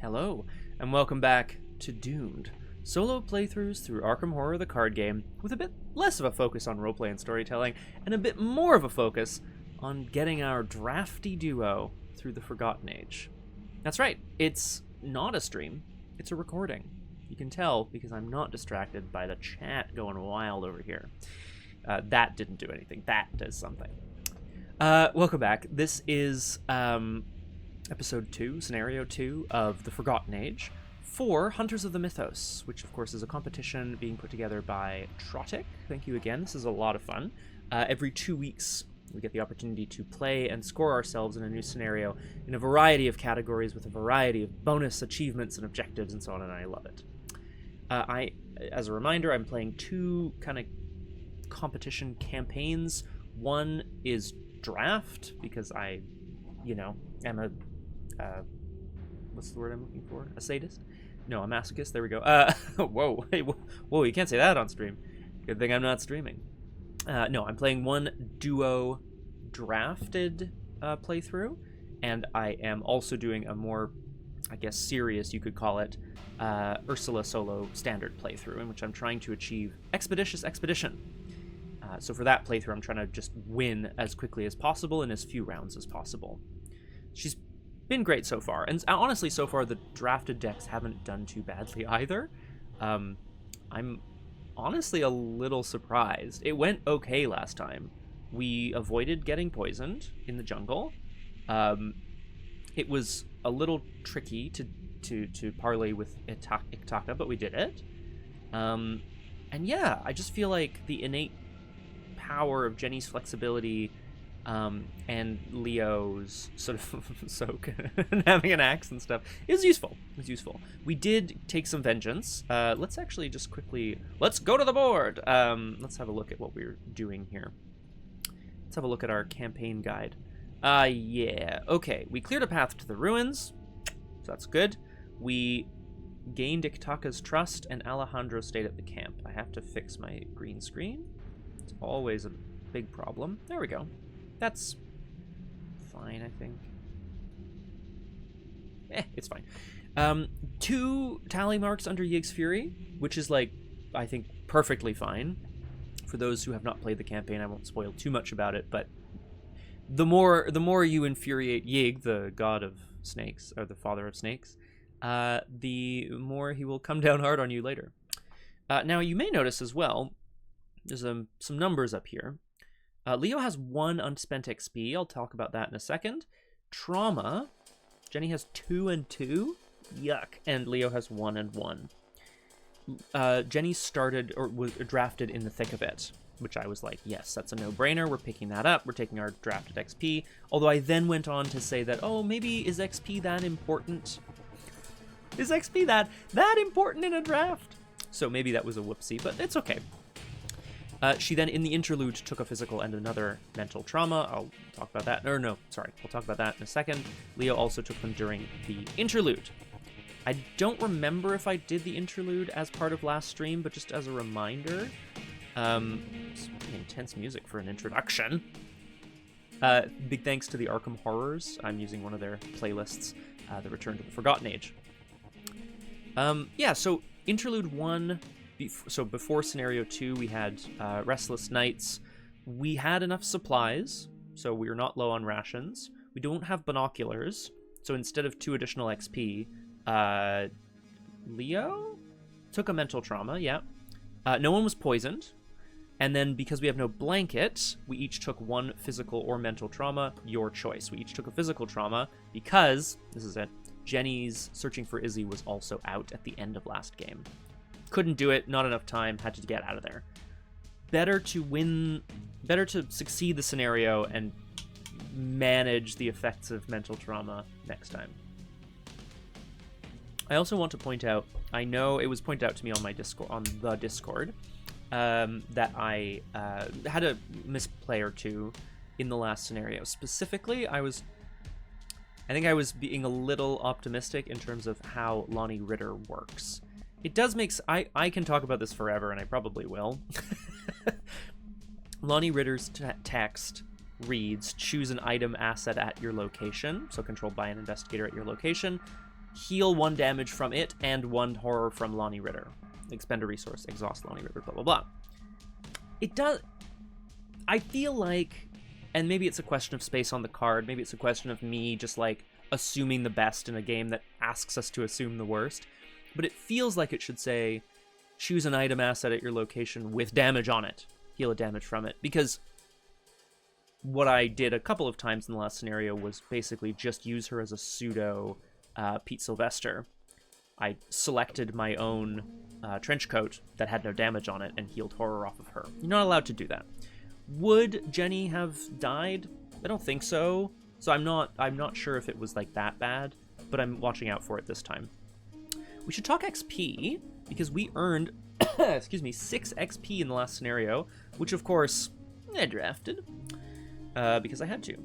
Hello, and welcome back to Doomed, solo playthroughs through Arkham Horror the card game, with a bit less of a focus on roleplay and storytelling, and a bit more of a focus on getting our drafty duo through the Forgotten Age. That's right, it's not a stream, it's a recording. You can tell because I'm not distracted by the chat going wild over here. That didn't do anything, that does something. Welcome back. This is episode 2, scenario 2 of the Forgotten Age for Hunters of the Mythos, which of course is a competition being put together by Trotic. Thank you again. This is a lot of fun. Every 2 weeks we get the opportunity to play and score ourselves in a new scenario in a variety of categories with a variety of bonus achievements and objectives and so on, and I love it. As a reminder, I'm playing 2 kind of competition campaigns. One is draft, because I, am a what's the word I'm looking for? A sadist? No, a masochist. There we go. Whoa, hey, whoa! You can't say that on stream. Good thing I'm not streaming. No, I'm playing one duo drafted playthrough, and I am also doing a more, I guess, serious, you could call it, Ursula solo standard playthrough, in which I'm trying to achieve expeditious expedition. So for that playthrough, I'm trying to just win as quickly as possible in as few rounds as possible. She's been great so far, and honestly, so far the drafted decks haven't done too badly either. I'm honestly a little surprised. It went okay last time. We avoided getting poisoned in the jungle. It was a little tricky to parlay with Ichtaca, but we did it. And yeah, I just feel like the innate power of Jenny's flexibility and Leo's sort of soak and having an axe and stuff is useful. It's useful. We did take some vengeance. Let's actually just quickly, let's go to the board. Let's have a look at what we're doing here. Let's have a look at our campaign guide. Yeah, okay. We cleared a path to the ruins, so that's good. We gained Ichtaca's trust, and Alejandro stayed at the camp. I have to fix my green screen. It's always a big problem. There we go. That's fine, I think. It's fine. 2 tally marks under Yig's Fury, which is, like, I think perfectly fine. For those who have not played the campaign, I won't spoil too much about it, but the more you infuriate Yig, the god of snakes, or the father of snakes, the more he will come down hard on you later. Now, you may notice as well, there's some numbers up here. Leo has 1 unspent XP. I'll talk about that in a second. Trauma. Jenny has 2 and 2. Yuck. And Leo has 1 and 1. Jenny started, or was drafted in the thick of it, which I was like, yes, that's a no-brainer. We're picking that up. We're taking our drafted XP. Although I then went on to say that, oh, maybe is XP that important? Is XP that important in a draft? So maybe that was a whoopsie, but it's okay. She then, in the interlude, took a physical and another mental trauma. I'll talk about that. We'll talk about that in a second. Leo also took them during the interlude. I don't remember if I did the interlude as part of last stream, but just as a reminder, some intense music for an introduction. Big thanks to the Arkham Horrors. I'm using one of their playlists, The Return to the Forgotten Age. So interlude 1... So before scenario 2, we had Restless Nights. We had enough supplies, so we were not low on rations. We don't have binoculars, so instead of 2 additional XP, Leo took a mental trauma, yeah. No one was poisoned. And then because we have no blanket, we each took 1 physical or mental trauma, your choice. We each took a physical trauma because, this is it, Jenny's searching for Izzy was also out at the end of last game. Couldn't do it, not enough time, had to get out of there. Better to succeed the scenario and manage the effects of mental trauma next time. I also want to point out, I know it was pointed out to me on the Discord, that I had a misplay or 2 in the last scenario. Specifically, I think I was being a little optimistic in terms of how Lonnie Ritter works. It does make... I can talk about this forever, and I probably will. Lonnie Ritter's text reads, choose an item asset at your location, so controlled by an investigator at your location. heal 1 damage from it and 1 horror from Lonnie Ritter. Expend a resource, exhaust Lonnie Ritter, blah, blah, blah. It does... I feel like, and maybe it's a question of space on the card, maybe it's a question of me just, like, assuming the best in a game that asks us to assume the worst, but it feels like it should say, choose an item asset at your location with damage on it. Heal a damage from it. Because what I did a couple of times in the last scenario was basically just use her as a pseudo Pete Sylvester. I selected my own trench coat that had no damage on it and healed horror off of her. You're not allowed to do that. Would Jenny have died? I don't think so. So I'm not sure if it was like that bad, but I'm watching out for it this time. We should talk XP, because we earned, excuse me, 6 XP in the last scenario, which of course I drafted, because I had to.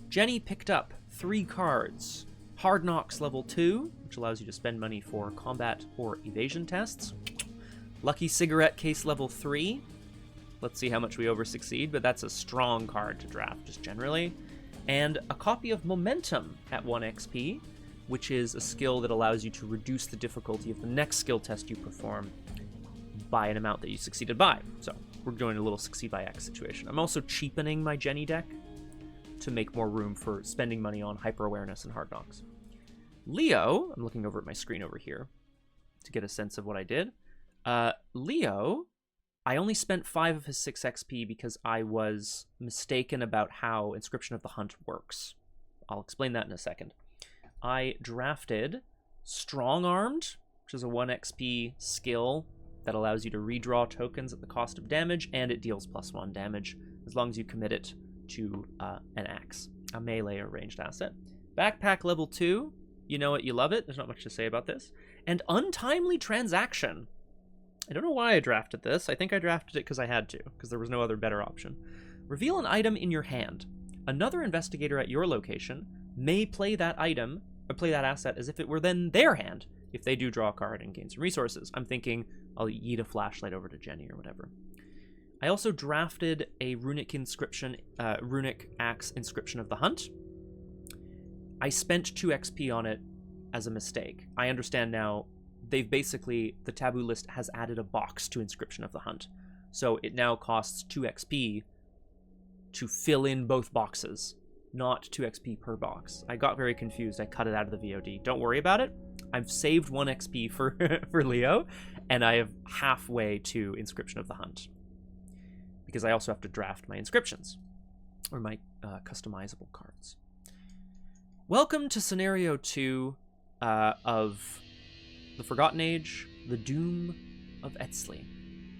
Jenny picked up 3 cards. Hard Knocks level 2, which allows you to spend money for combat or evasion tests. Lucky Cigarette Case level 3. Let's see how much we over-succeed, but that's a strong card to draft, just generally. And a copy of Momentum at 1 XP, which is a skill that allows you to reduce the difficulty of the next skill test you perform by an amount that you succeeded by. So we're doing a little succeed by X situation. I'm also cheapening my Jenny deck to make more room for spending money on Hyper-Awareness and Hard Knocks. Leo, I'm looking over at my screen over here to get a sense of what I did. Leo, I only spent 5 of his 6 XP because I was mistaken about how Inscription of the Hunt works. I'll explain that in a second. I drafted Strong Armed, which is a 1 XP skill that allows you to redraw tokens at the cost of damage, and it deals +1 damage as long as you commit it to an axe, a melee or ranged asset. Backpack level 2, you know it, you love it. There's not much to say about this. And Untimely Transaction. I don't know why I drafted this. I think I drafted it because I had to, because there was no other better option. Reveal an item in your hand. Another investigator at your location may play that item, or play that asset as if it were then their hand, if they do draw a card and gain some resources. I'm thinking I'll yeet a flashlight over to Jenny or whatever. I also drafted a Runic Axe Inscription of the Hunt. I spent 2 XP on it as a mistake. I understand now they've basically, the taboo list has added a box to Inscription of the Hunt. So it now costs 2 XP to fill in both boxes, not 2 XP per box. I got very confused. I cut it out of the VOD. Don't worry about it. I've saved 1 XP for, for Leo, and I have halfway to Inscription of the Hunt. Because I also have to draft my inscriptions, or my customizable cards. Welcome to Scenario 2 of The Forgotten Age, the Doom of Eztli.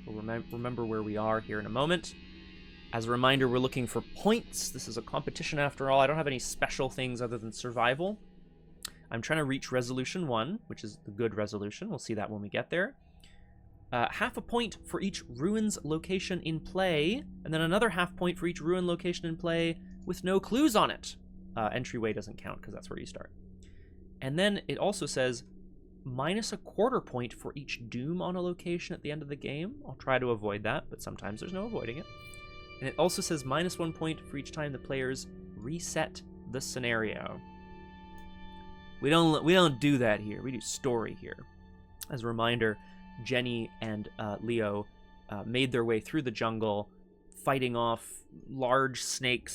We'll remember where we are here in a moment. As a reminder, we're looking for points. This is a competition after all. I don't have any special things other than survival. I'm trying to reach Resolution 1, which is the good resolution. We'll see that when we get there. Half a point for each ruins location in play, and then another half point for each ruin location in play with no clues on it. Entryway doesn't count because that's where you start. And then it also says minus a quarter point for each doom on a location at the end of the game. I'll try to avoid that, but sometimes there's no avoiding it. And it also says minus 1 point for each time the players reset the scenario. We don't do that here. We do story here. As a reminder, Jenny and Leo made their way through the jungle, fighting off large snake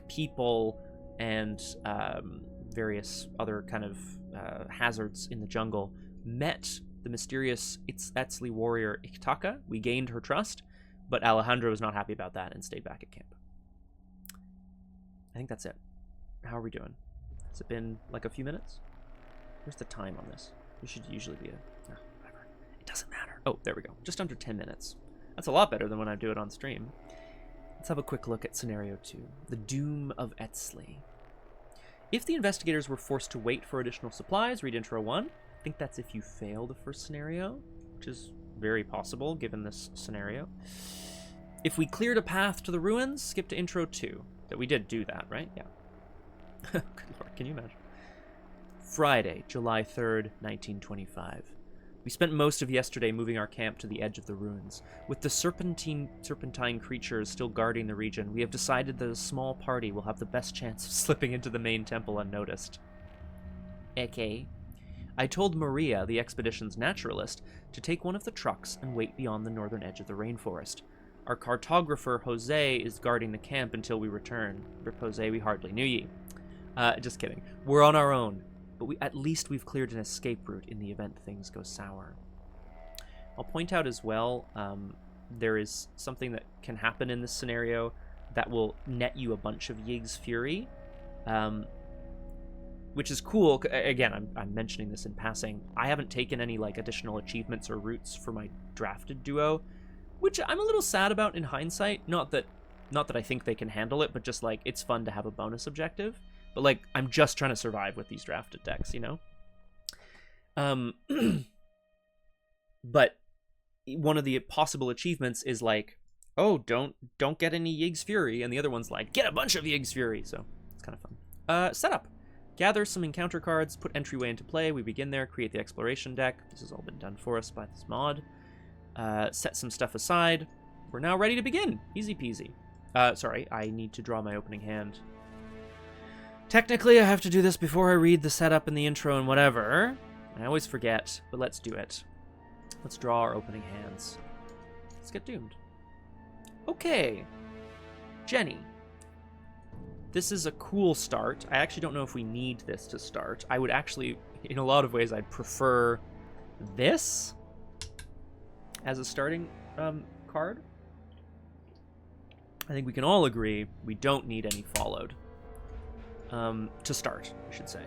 people, and various other kind of hazards in the jungle. Met the mysterious Eztli warrior Ichtaca. We gained her trust, but Alejandro was not happy about that and stayed back at camp. I think that's it. How are we doing? Has it been like a few minutes? Where's the time on this? It should usually be whatever. It doesn't matter. Oh, there we go. Just under 10 minutes. That's a lot better than when I do it on stream. Let's have a quick look at Scenario 2. The Doom of Eztli. If the investigators were forced to wait for additional supplies, read Intro 1. I think that's if you fail the first scenario, which is very possible given this scenario. If we cleared a path to the ruins, skip to Intro 2. That we did do that, right? Yeah. Good lord, can you imagine? Friday, July 3rd, 1925. We spent most of yesterday moving our camp to the edge of the ruins. With the serpentine creatures still guarding the region, we have decided that a small party will have the best chance of slipping into the main temple unnoticed. Okay. I told Maria, the expedition's naturalist, to take one of the trucks and wait beyond the northern edge of the rainforest. Our cartographer, Jose, is guarding the camp until we return. Rip Jose, we hardly knew ye. Just kidding. We're on our own, but at least we've cleared an escape route in the event things go sour. I'll point out as well, there is something that can happen in this scenario that will net you a bunch of Yig's Fury, which is cool. Again, I'm mentioning this in passing. I haven't taken any like additional achievements or routes for my drafted duo, which I'm a little sad about in hindsight. Not that I think they can handle it, but just like it's fun to have a bonus objective. But like I'm just trying to survive with these drafted decks, you know. But one of the possible achievements is like, oh, don't get any Yig's Fury, and the other one's like, get a bunch of Yig's Fury. So it's kind of fun. Setup. Gather some encounter cards, put entryway into play. We begin there, create the exploration deck. This has all been done for us by this mod. Set some stuff aside. We're now ready to begin. Easy peasy. Sorry, I need to draw my opening hand. Technically, I have to do this before I read the setup and the intro and whatever. I always forget, but let's do it. Let's draw our opening hands. Let's get doomed. Okay. Jenny. This is a cool start. I actually don't know if we need this to start. I would actually, in a lot of ways, I'd prefer this as a starting card. I think we can all agree we don't need any followed. To start, I should say.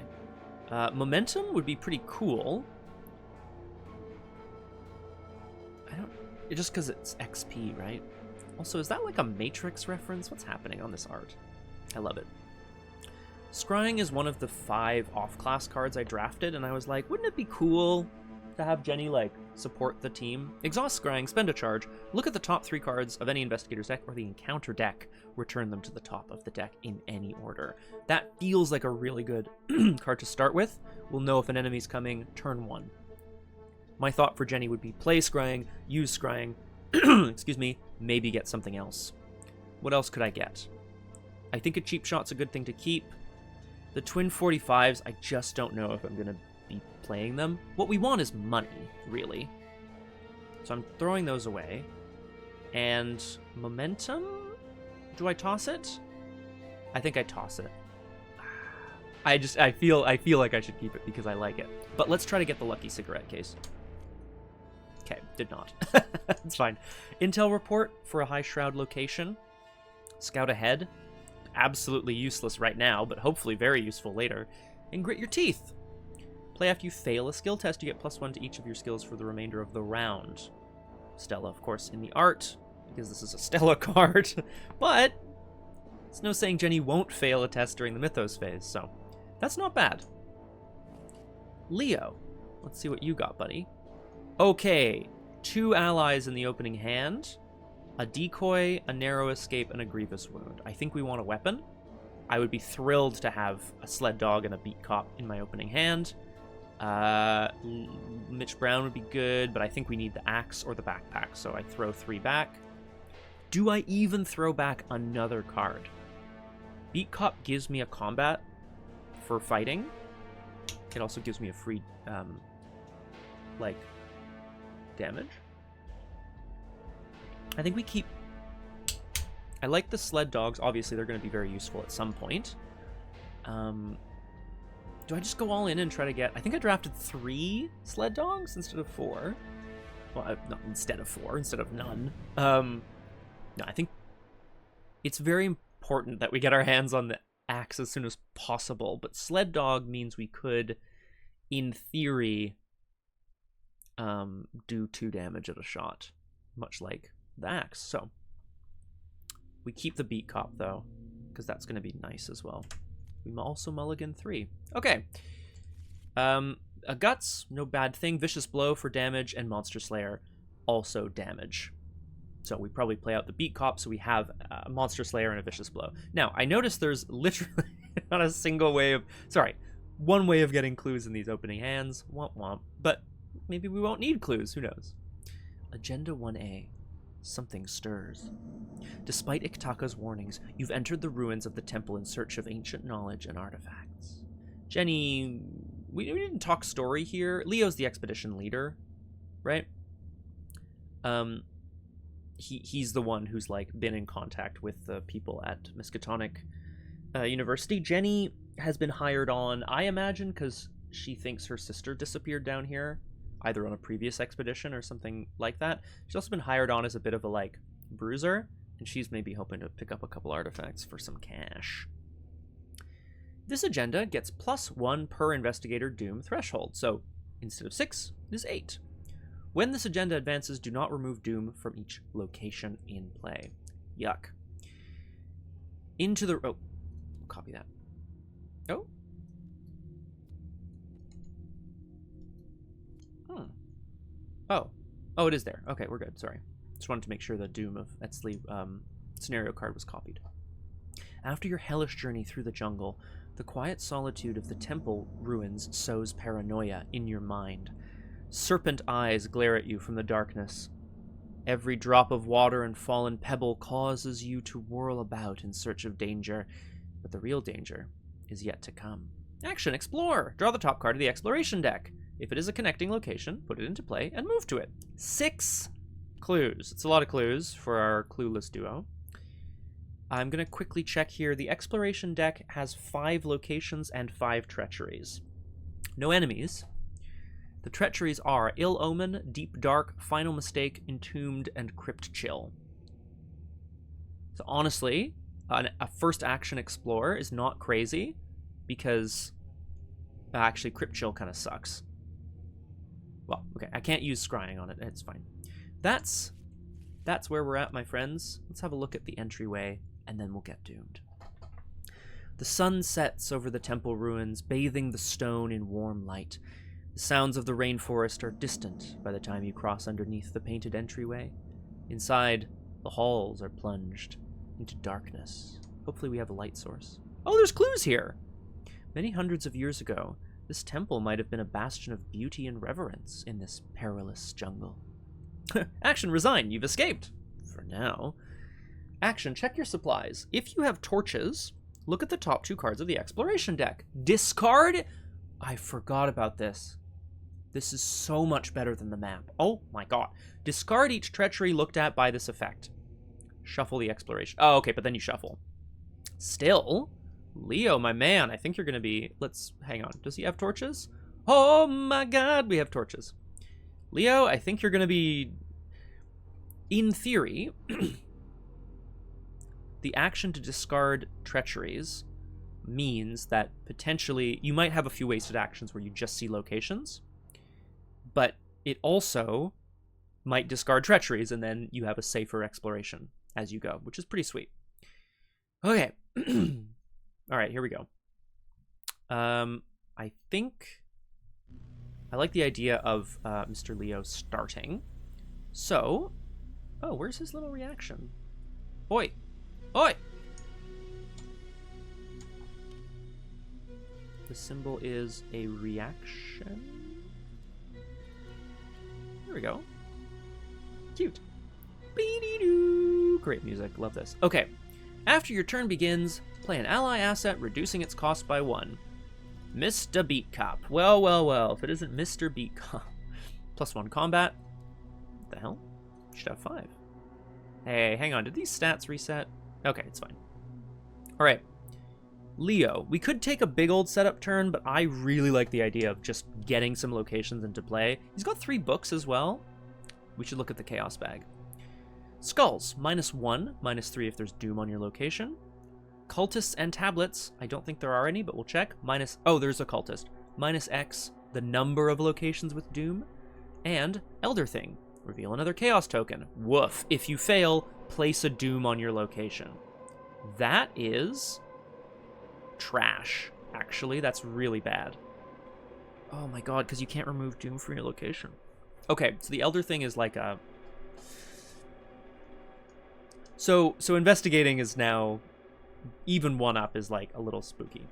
Momentum would be pretty cool. Just because it's XP, right? Also, is that like a Matrix reference? What's happening on this art? I love it. Scrying is one of the 5 off-class cards I drafted, and I was like, wouldn't it be cool to have Jenny, like, support the team? Exhaust Scrying, spend a charge, look at the top 3 cards of any Investigator's deck or the Encounter deck, return them to the top of the deck in any order. That feels like a really good card to start with. We'll know if an enemy's coming turn 1. My thought for Jenny would be play Scrying, use Scrying, excuse me, maybe get something else. What else could I get? I think a cheap shot's a good thing to keep. The twin 45s, I just don't know if I'm going to be playing them. What we want is money, really. So I'm throwing those away. And momentum? Do I toss it? I think I toss it. I feel like I should keep it because I like it. But let's try to get the lucky cigarette case. Okay, did not. It's fine. Intel report for a high shroud location. Scout ahead. Absolutely useless right now, but hopefully very useful later. And grit your teeth. Play after you fail a skill test. You get +1 to each of your skills for the remainder of the round. Stella, of course, in the art, because this is a Stella card. But it's no saying Jenny won't fail a test during the Mythos phase, so that's not bad. Leo, let's see what you got, buddy. Okay, 2 allies in the opening hand. A decoy, a narrow escape, and a grievous wound. I think we want a weapon. I would be thrilled to have a sled dog and a beat cop in my opening hand. Mitch Brown would be good, but I think we need the axe or the backpack, so I throw 3 back. Do I even throw back another card? Beat cop gives me a combat for fighting. It also gives me a free, damage. I think we keep... I like the sled dogs. Obviously, they're going to be very useful at some point. Do I just go all in and try to get... I think I drafted 3 sled dogs instead of 4. Well, not instead of 4, instead of none. No, I think it's very important that we get our hands on the axe as soon as possible. But sled dog means we could, in theory, do 2 damage at a shot. Much like the axe. So we keep the beat cop though, because that's going to be nice as well. We also mulligan 3. Okay. A guts, no bad thing. Vicious blow for damage, and monster slayer, also damage. So we probably play out the beat cop, so we have a monster slayer and a vicious blow. Now I noticed there's literally not a single way of, one way of getting clues in these opening hands. Womp womp. But maybe we won't need clues. Who knows? Agenda 1A. Something stirs. Despite Ichtaca's warnings, you've entered the ruins of the temple in search of ancient knowledge and artifacts. Jenny we didn't talk story here. Leo's the expedition leader, right? He's the one who's like been in contact with the people at Miskatonic University. Jenny has been hired on, I imagine, because she thinks her sister disappeared down here, either on a previous expedition or something like that. She's also been hired on as a bit of a like bruiser, and she's maybe hoping to pick up a couple artifacts for some cash. This agenda gets +1 per investigator Doom threshold, so instead of 6, it is 8. When this agenda advances, do not remove Doom from each location in play. Yuck. Into the... Oh, copy that. Oh. Oh, it is there. Okay, we're good. Sorry. Just wanted to make sure the Doom of Eztli scenario card was copied. After your hellish journey through the jungle, the quiet solitude of the temple ruins sows paranoia in your mind. Serpent eyes glare at you from the darkness. Every drop of water and fallen pebble causes you to whirl about in search of danger, but the real danger is yet to come. Action, explore! Draw the top card of the exploration deck. If it is a connecting location, put it into play and move to it. 6 clues. It's a lot of clues for our clueless duo. I'm going to quickly check here. The exploration deck has 5 locations and 5 treacheries. No enemies. The treacheries are Ill Omen, Deep Dark, Final Mistake, Entombed, and Crypt Chill. So honestly, a first action explore is not crazy, because actually Crypt Chill kind of sucks. Well, okay, I can't use scrying on it, it's fine. That's where we're at, my friends. Let's have a look at the entryway, and then we'll get doomed. The sun sets over the temple ruins, bathing the stone in warm light. The sounds of the rainforest are distant by the time you cross underneath the painted entryway. Inside, the halls are plunged into darkness. Hopefully we have a light source. Oh, there's clues here! Many hundreds of years ago, this temple might have been a bastion of beauty and reverence in this perilous jungle. Action, resign, you've escaped! For now. Action, check your supplies. If you have torches, look at the top 2 cards of the exploration deck. Discard? I forgot about this. This is so much better than the map. Oh my god. Discard each treachery looked at by this effect. Shuffle the exploration. Oh, okay, but then you shuffle. Still, Leo, my man, I think you're going to be... Let's... Hang on. Does he have torches? Oh my god, we have torches. Leo, I think you're going to be... In theory, the action to discard treacheries means that potentially you might have a few wasted actions where you just see locations, but it also might discard treacheries, and then you have a safer exploration as you go, which is pretty sweet. Okay. All right, here we go. I think I like the idea of Mr. Leo starting. So, oh, where's his little reaction? Oi! Oi! The symbol is a reaction. There we go. Cute. Be-dee-doo. Great music. Love this. Okay. After your turn begins, play an ally asset, reducing its cost by 1. Mr. Beat Cop. Well, well, well. If it isn't Mr. Beat Cop. +1 combat. What the hell? Should have 5. Hey, hang on. Did these stats reset? Okay, it's fine. All right. Leo. We could take a big old setup turn, but I really like the idea of just getting some locations into play. He's got 3 books as well. We should look at the Chaos Bag. Skulls. -1, -3 if there's Doom on your location. Cultists and tablets. I don't think there are any, but we'll check. Oh, there's a cultist. -X, the number of locations with Doom. And Elder Thing. Reveal another Chaos token. Woof. If you fail, place a Doom on your location. That is trash. Actually, that's really bad. Oh my god, because you can't remove Doom from your location. Okay, so the Elder Thing is like a... So investigating is now... Even 1-up is like a little spooky.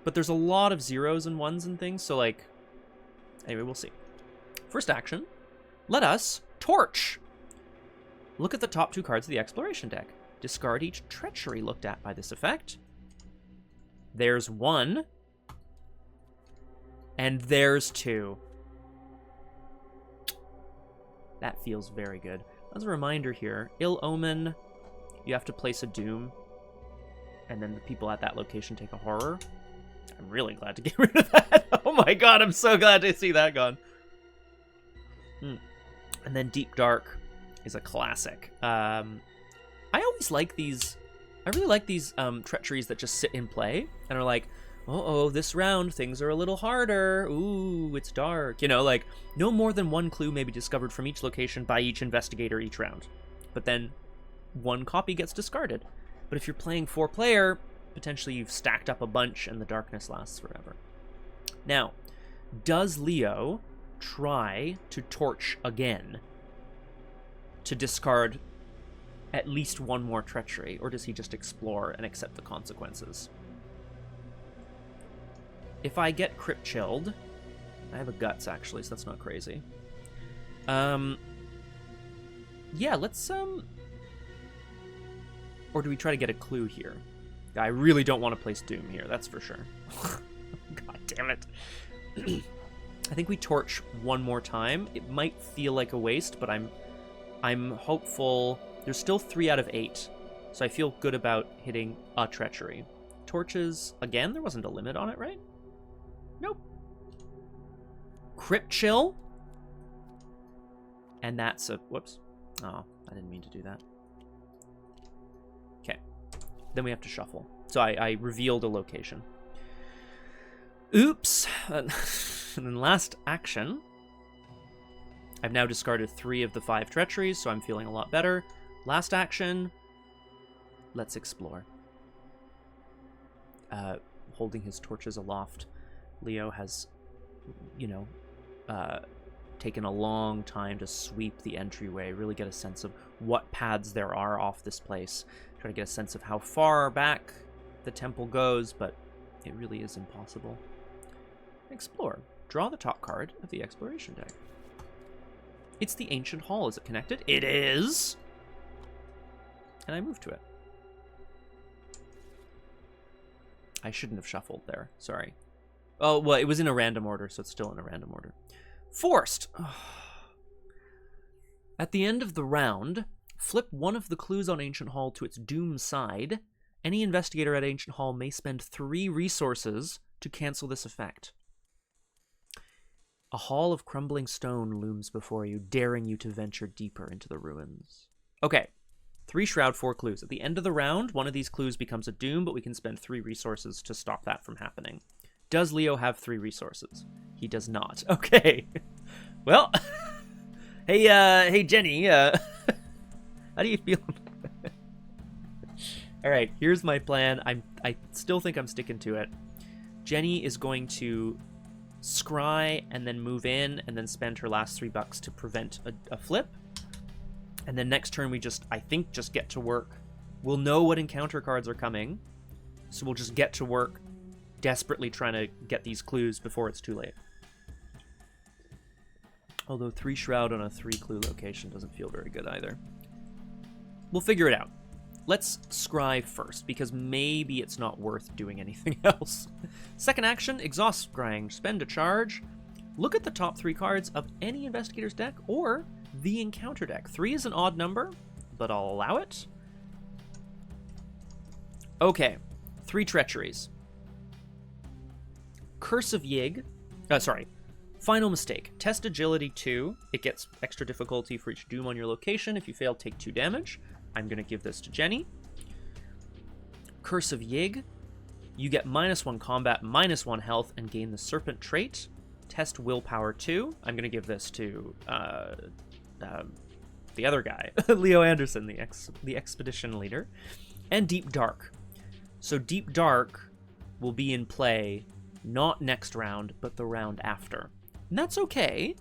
But there's a lot of 0s and 1s and things, so like... Anyway, we'll see. First action. Let us torch. Look at the top 2 cards of the exploration deck. Discard each treachery looked at by this effect. There's 1. And there's 2. That feels very good. As a reminder here, Ill Omen, you have to place a Doom, and then the people at that location take a Horror. I'm really glad to get rid of that. Oh my god, I'm so glad to see that gone. And then Deep Dark is a classic. I always like these... I really like these treacheries that just sit in play and are like, uh-oh, this round, things are a little harder. Ooh, it's dark. You know, like, no more than 1 clue may be discovered from each location by each investigator each round. But then 1 copy gets discarded. But if you're playing 4-player, potentially you've stacked up a bunch and the darkness lasts forever. Now, does Leo try to torch again to discard at least 1 more treachery, or does he just explore and accept the consequences? If I get Crypt Chilled, I have a Guts actually, so that's not crazy. Yeah, let's or do we try to get a clue here? I really don't want to place Doom here, that's for sure. God damn it. I think we torch 1 more time. It might feel like a waste, but I'm hopeful. There's still 3 out of 8, so I feel good about hitting a treachery. Torches, again, there wasn't a limit on it, right? Nope. Crypt Chill. And that's a... Whoops. Oh, I didn't mean to do that. Okay. Then we have to shuffle. So I revealed a location. Oops. And then last action. I've now discarded 3 of the 5 treacheries, so I'm feeling a lot better. Last action. Let's explore. Holding his torches aloft. Leo has, taken a long time to sweep the entryway, really get a sense of what paths there are off this place. Try to get a sense of how far back the temple goes, but it really is impossible. Explore. Draw the top card of the exploration deck. It's the Ancient Hall. Is it connected? It is! And I move to it. I shouldn't have shuffled there. Sorry. Oh, well, it was in a random order, so it's still in a random order. Forced. At the end of the round, flip 1 of the clues on Ancient Hall to its Doom side. Any investigator at Ancient Hall may spend 3 resources to cancel this effect. A hall of crumbling stone looms before you, daring you to venture deeper into the ruins. Okay. 3 Shroud, 4 clues. At the end of the round, 1 of these clues becomes a Doom, but we can spend 3 resources to stop that from happening. Does Leo have 3 resources? He does not. Okay. Well, hey Jenny, how do you feel? All right, here's my plan. I still think I'm sticking to it. Jenny is going to scry and then move in and then spend her last $3 to prevent a flip. And then next turn we just get to work. We'll know what encounter cards are coming, so we'll just get to work desperately trying to get these clues before it's too late. Although 3 Shroud on a 3 clue location doesn't feel very good either. We'll figure it out. Let's scry first, because maybe it's not worth doing anything else. Second action, exhaust scrying. Spend a charge. Look at the top 3 cards of any investigator's deck or the encounter deck. 3 is an odd number, but I'll allow it. Okay, 3 treacheries. Curse of Yig. Final mistake. Test agility 2. It gets extra difficulty for each Doom on your location. If you fail, take 2 damage. I'm going to give this to Jenny. Curse of Yig. You get -1 combat, -1 health, and gain the Serpent trait. Test willpower 2. I'm going to give this to the other guy, Leo Anderson, the expedition leader. And Deep Dark. So Deep Dark will be in play not next round, but the round after. And that's okay,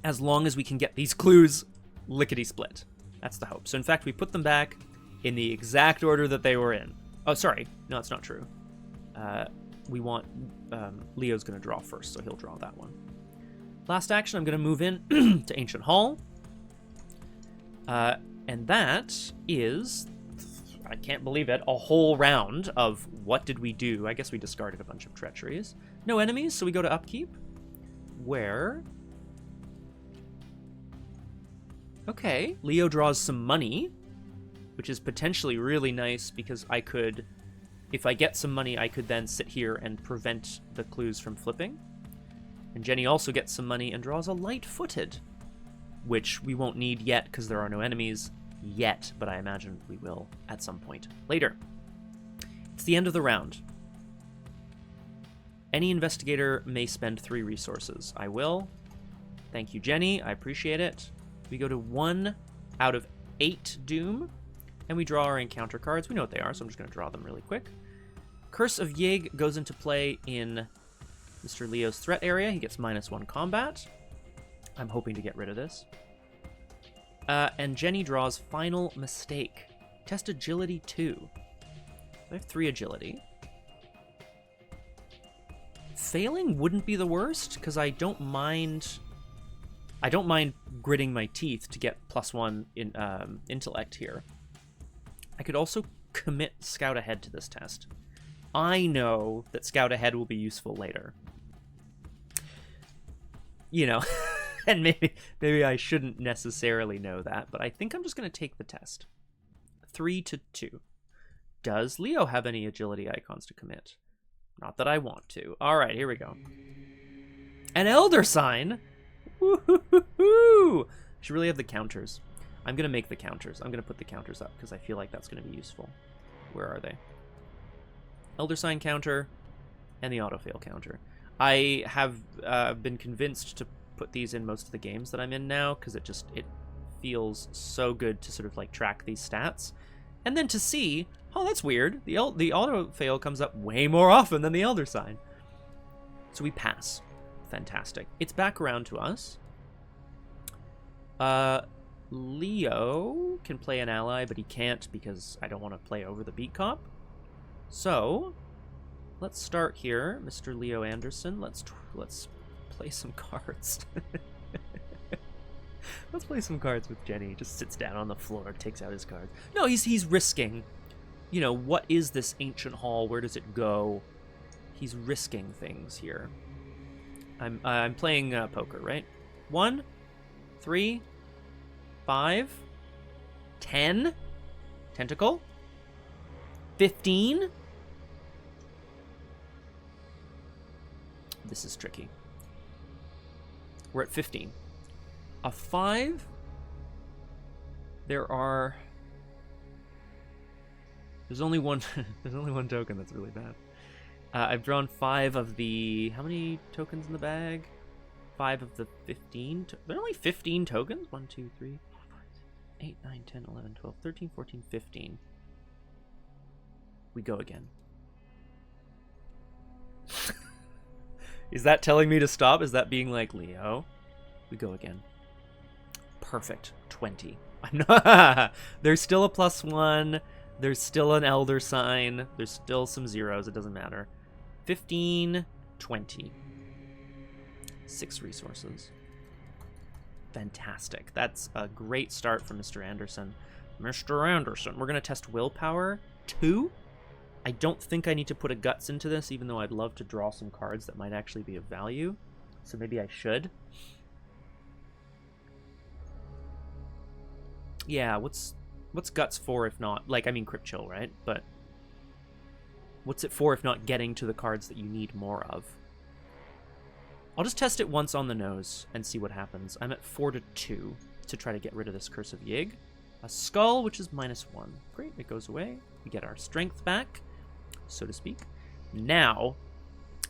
as long as we can get these clues lickety-split. That's the hope. So in fact, we put them back in the exact order that they were in. Oh, sorry. No, that's not true. We want... Leo's going to draw first, so he'll draw that one. Last action, I'm going to move in to Ancient Hall. And that is... I can't believe it, a whole round of what did we do. I guess we discarded a bunch of treacheries. No enemies, so we go to upkeep. Where... Okay, Leo draws some money, which is potentially really nice because I could... If I get some money, I could then sit here and prevent the clues from flipping. And Jenny also gets some money and draws a light-footed, which we won't need yet because there are no enemies yet, but I imagine we will at some point later. It's the end of the round. Any investigator may spend 3 resources. I will. Thank you, Jenny. I appreciate it. We go to 1 out of 8 Doom, and we draw our encounter cards. We know what they are, so I'm just going to draw them really quick. Curse of Yig goes into play in Mr. Leo's threat area. He gets -1 combat. I'm hoping to get rid of this. And Jenny draws Final Mistake. Test Agility 2. I have 3 Agility. Failing wouldn't be the worst, because I don't mind gritting my teeth to get +1 in intellect here. I could also commit Scout Ahead to this test. I know that Scout Ahead will be useful later. You know, and maybe I shouldn't necessarily know that, but I think I'm just going to take the test. 3 to 2. Does Leo have any agility icons to commit? Not that I want to. All right, here we go. An Elder Sign? Woo-hoo-hoo-hoo! Should really have the counters. I'm going to make the counters. I'm going to put the counters up because I feel like that's going to be useful. Where are they? Elder Sign counter and the autofail counter. I have been convinced to put these in most of the games that I'm in now because it feels so good to sort of like track these stats. And then to see, oh, that's weird. The autofail comes up way more often than the Elder Sign. So we pass. Fantastic. It's back around to us. Leo can play an ally, but he can't because I don't want to play over the beat cop. So, let's start here, Mr. Leo Anderson. Let's play some cards. Let's play some cards with Jenny. He just sits down on the floor, takes out his cards. No, he's risking. You know, what is this ancient hall? Where does it go? He's risking things here. I'm playing poker, right? 1, 3, 5, 10, tentacle, 15. This is tricky. We're at 15. A 5. There's only one. There's only one token that's really bad. I've drawn 5 of the... How many tokens in the bag? 5 of the 15. There are only 15 tokens? 1, 2, 3, 4, 5, 8, 9, 10, 11, 12, 13, 14, 15. We go again. Is that telling me to stop? Is that being like, Leo? We go again. Perfect. 20. I'm not... There's still a +1. There's still an Elder Sign. There's still some zeros. It doesn't matter. 15, 20. 6 resources. Fantastic. That's a great start for Mr. Anderson. Mr. Anderson. We're going to test willpower. 2. I don't think I need to put a guts into this, even though I'd love to draw some cards that might actually be of value. So maybe I should. Yeah, what's guts for if not... Like, I mean Crypt Chill, right? But what's it for if not getting to the cards that you need more of? I'll just test it once on the nose and see what happens. I'm at 4 to 2 to try to get rid of this Curse of Yig. A skull, which is -1. Great, it goes away. We get our strength back, so to speak. Now,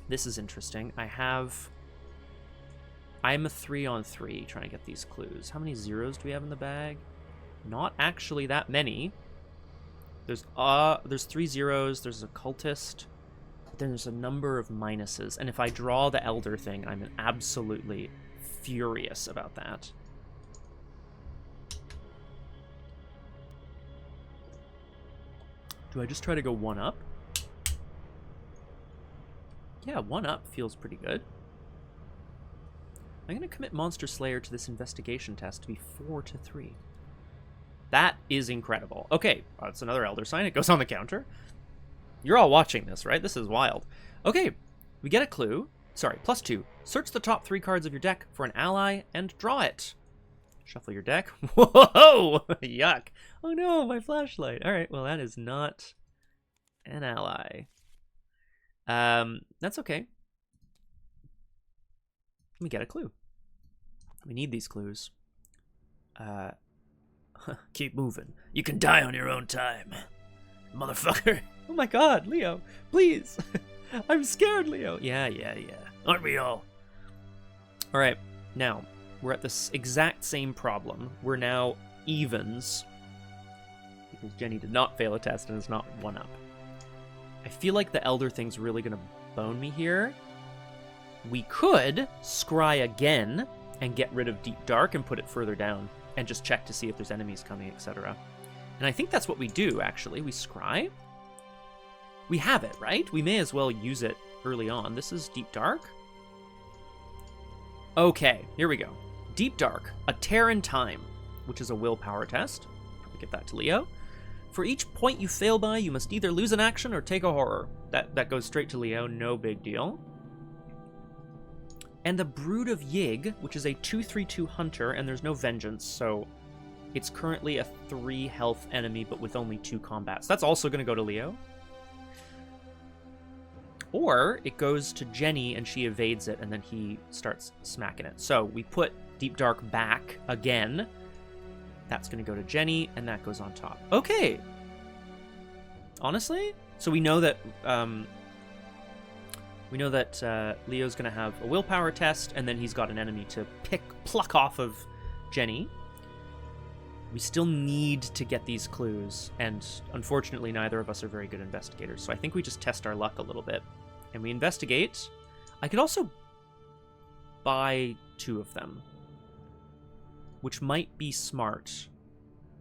this is interesting. I'm a 3-on-3 trying to get these clues. How many zeros do we have in the bag? Not actually that many. There's 3 zeros, there's a cultist, but then there's a number of minuses. And if I draw the elder thing, I'm absolutely furious about that. Do I just try to go 1 up? Yeah, 1 up feels pretty good. I'm going to commit Monster Slayer to this investigation test to be 4 to 3. That is incredible. Okay, that's another Elder Sign. It goes on the counter. You're all watching this, right? This is wild. Okay, We get a clue. Sorry, +2. Search the top 3 cards of your deck for an ally and draw it. Shuffle your deck. Whoa! Yuck. Oh no, my flashlight. All right, well, that is not an ally. That's okay. We get a clue. We need these clues. Keep moving. You can die on your own time, motherfucker. Oh my god, Leo, please. I'm scared, Leo. Yeah. Aren't we all? All right, now, we're at this exact same problem. We're now evens, because Jenny did not fail a test and is not 1-up. I feel like the Elder thing's really going to bone me here. We could scry again and get rid of Deep Dark and put it further down and just check to see if there's enemies coming, etc. And I think that's what we do, actually. We scry. We have it, right? We may as well use it early on. This is Deep Dark. Okay, here we go. Deep Dark, a tear in time, which is a willpower test. Probably give that to Leo. For each point you fail by, you must either lose an action or take a horror. That goes straight to Leo, no big deal. And the Brood of Yig, which is a 2/3/2 hunter, and there's no vengeance, so it's currently a 3 health enemy, but with only 2 combats. That's also going to go to Leo. Or it goes to Jenny, and she evades it, and then he starts smacking it. So we put Deep Dark back again. That's going to go to Jenny, and that goes on top. Okay. Honestly, so we know that Leo's going to have a willpower test, and then he's got an enemy to pluck off of Jenny. We still need to get these clues, and unfortunately, neither of us are very good investigators. So I think we just test our luck a little bit, and we investigate. I could also buy 2 of them, which might be smart.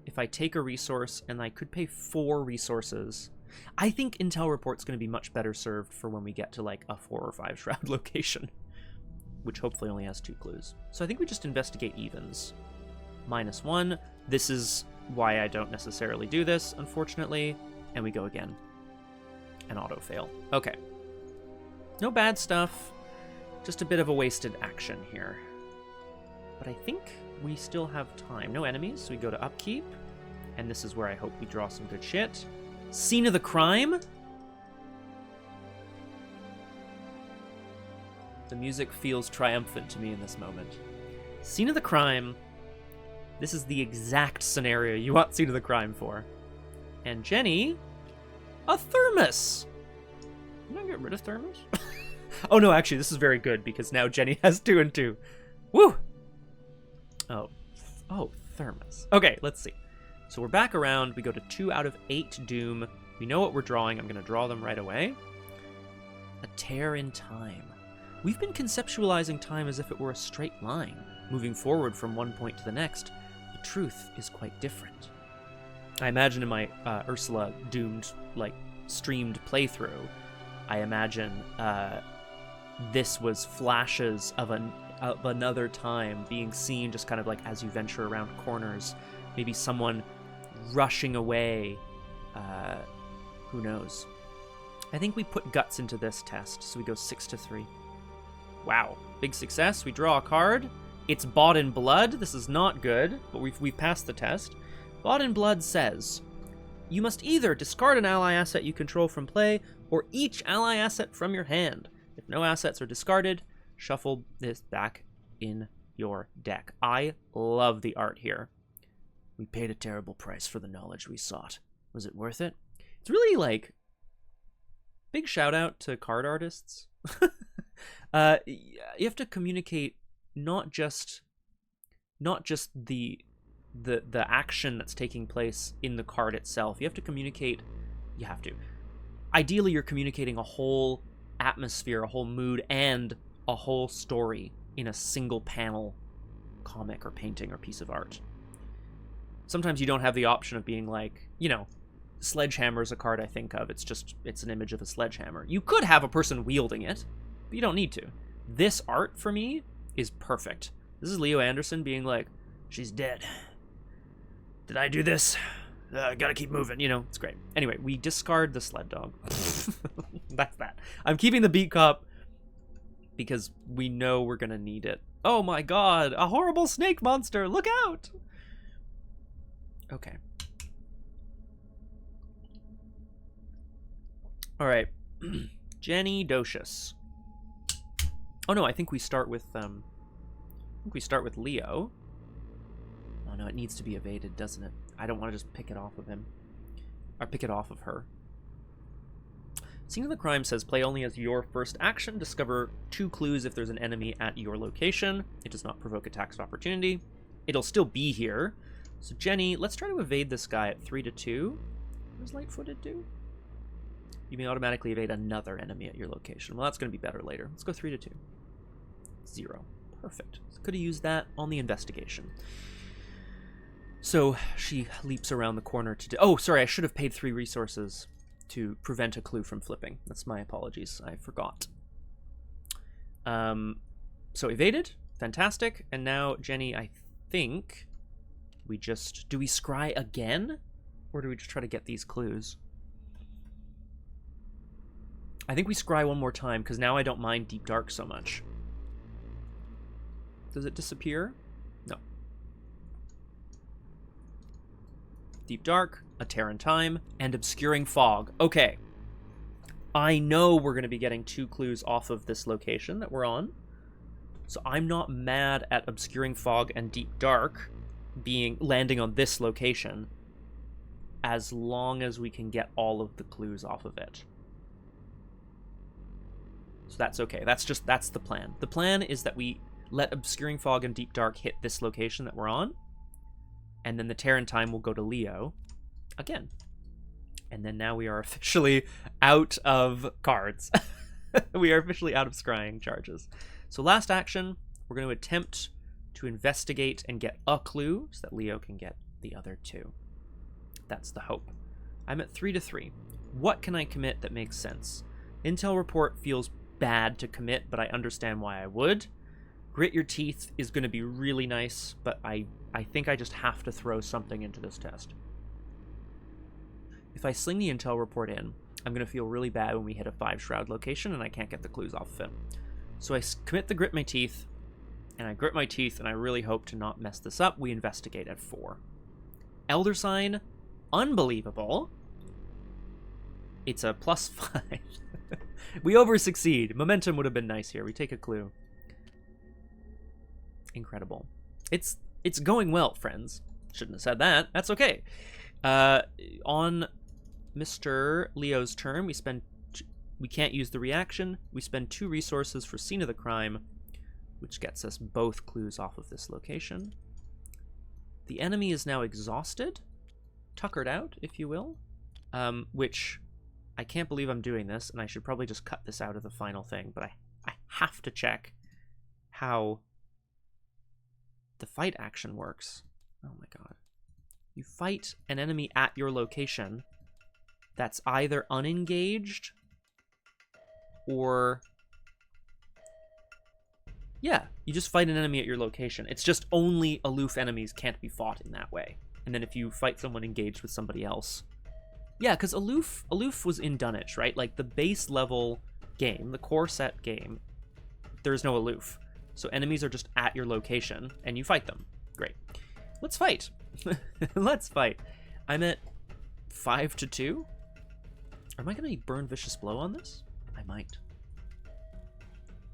If I take a resource, and I could pay 4 resources, I think Intel Report's going to be much better served for when we get to like a 4 or 5 shroud location, which hopefully only has 2 clues. So I think we just investigate evens. -1. This is why I don't necessarily do this, unfortunately. And we go again. And auto fail. Okay. No bad stuff. Just a bit of a wasted action here. But I think we still have time. No enemies, so we go to upkeep. And this is where I hope we draw some good shit. Scene of the crime? The music feels triumphant to me in this moment. Scene of the crime. This is the exact scenario you want Scene of the Crime for. And Jenny, a thermos. Can I get rid of thermos? Oh no, actually, this is very good because now Jenny has 2 and 2. Woo! Oh, thermos. Okay, let's see. So we're back around. We go to 2 out of 8 Doom. We know what we're drawing. I'm going to draw them right away. A tear in time. We've been conceptualizing time as if it were a straight line, moving forward from one point to the next. The truth is quite different. I imagine in my Ursula Doomed, streamed playthrough, I imagine this was flashes of another time being seen just kind of like as you venture around corners. Maybe someone rushing away. Who knows? I think we put guts into this test, so we go 6-3. Wow, big success. We draw a card. It's Bought in Blood. This is not good, but we've passed the test. Bought in Blood says, you must either discard an ally asset you control from play, or each ally asset from your hand. If no assets are discarded, shuffle this back in your deck. I love the art here. We paid a terrible price for the knowledge we sought. Was it worth it? It's really big shout out to card artists. You have to communicate not just the action that's taking place in the card itself. You have to communicate. Ideally, you're communicating a whole atmosphere, a whole mood, and a whole story in a single panel comic or painting or piece of art. Sometimes you don't have the option of being Sledgehammer is a card I think of. It's an image of a sledgehammer. You could have a person wielding it, but you don't need to. This art, for me, is perfect. This is Leo Anderson being like, she's dead. Did I do this? Gotta keep moving, it's great. Anyway, we discard the sled dog. That's that. I'm keeping the beat cop. because we know we're gonna need it. Oh my god, a horrible snake monster! Look out! Okay. Alright. Jenny Docious. Oh no, I think we start with Leo. Oh no, it needs to be evaded, doesn't it? I don't want to just pick it off of him. Or pick it off of her. Scene of the crime says play only as your first action. Discover 2 clues if there's an enemy at your location. It does not provoke attacks of opportunity. It'll still be here. So Jenny, let's try to evade this guy at 3-2. What does light-footed do? You may automatically evade another enemy at your location. Well, that's going to be better later. Let's go 3-2. 0. Perfect. So could have used that on the investigation. So she leaps around the corner to... Oh, sorry, I should have paid 3 resources to prevent a clue from flipping. That's my apologies. I forgot. So evaded. Fantastic. And now, Jenny, I think we just... Do we scry again? Or do we just try to get these clues? I think we scry one more time, because now I don't mind Deep Dark so much. Does it disappear? No. Deep Dark, a Tear in Time, and Obscuring Fog. Okay. I know we're going to be getting 2 clues off of this location that we're on. So I'm not mad at Obscuring Fog and Deep Dark landing on this location, as long as we can get all of the clues off of it. So that's okay. That's the plan. The plan is that we let Obscuring Fog and Deep Dark hit this location that we're on, and then the Tear in Time will go to Leo again. And then now we are officially out of cards. We are officially out of scrying charges. So last action, we're going to attempt to investigate and get a clue so that Leo can get the other 2. That's the hope. I'm at 3-3. What can I commit that makes sense? Intel report feels bad to commit, but I understand why I would. Grit your teeth is going to be really nice, but I think I just have to throw something into this test. If I sling the intel report in, I'm going to feel really bad when we hit a 5 shroud location and I can't get the clues off of him. So I commit the grit my teeth, and I grit my teeth, and I really hope to not mess this up. We investigate at 4. Elder Sign, unbelievable. It's a +5. We over-succeed. Momentum would have been nice here. We take a clue. Incredible. It's going well, friends. Shouldn't have said that. That's okay. On Mr. Leo's turn, we can't use the reaction. We spend 2 resources for Scene of the Crime, which gets us both clues off of this location. The enemy is now exhausted, tuckered out, if you will, which I can't believe I'm doing this, and I should probably just cut this out of the final thing, but I have to check how the fight action works. Oh my god. You fight an enemy at your location that's either unengaged or... Yeah, you just fight an enemy at your location. It's just only aloof enemies can't be fought in that way. And then if you fight someone engaged with somebody else... Yeah, because aloof was in Dunwich, right? Like, the base level game, the core set game, there's no aloof. So enemies are just at your location, and you fight them. Great. Let's fight. Let's fight. I'm at 5-2. Am I going to burn Vicious Blow on this? I might.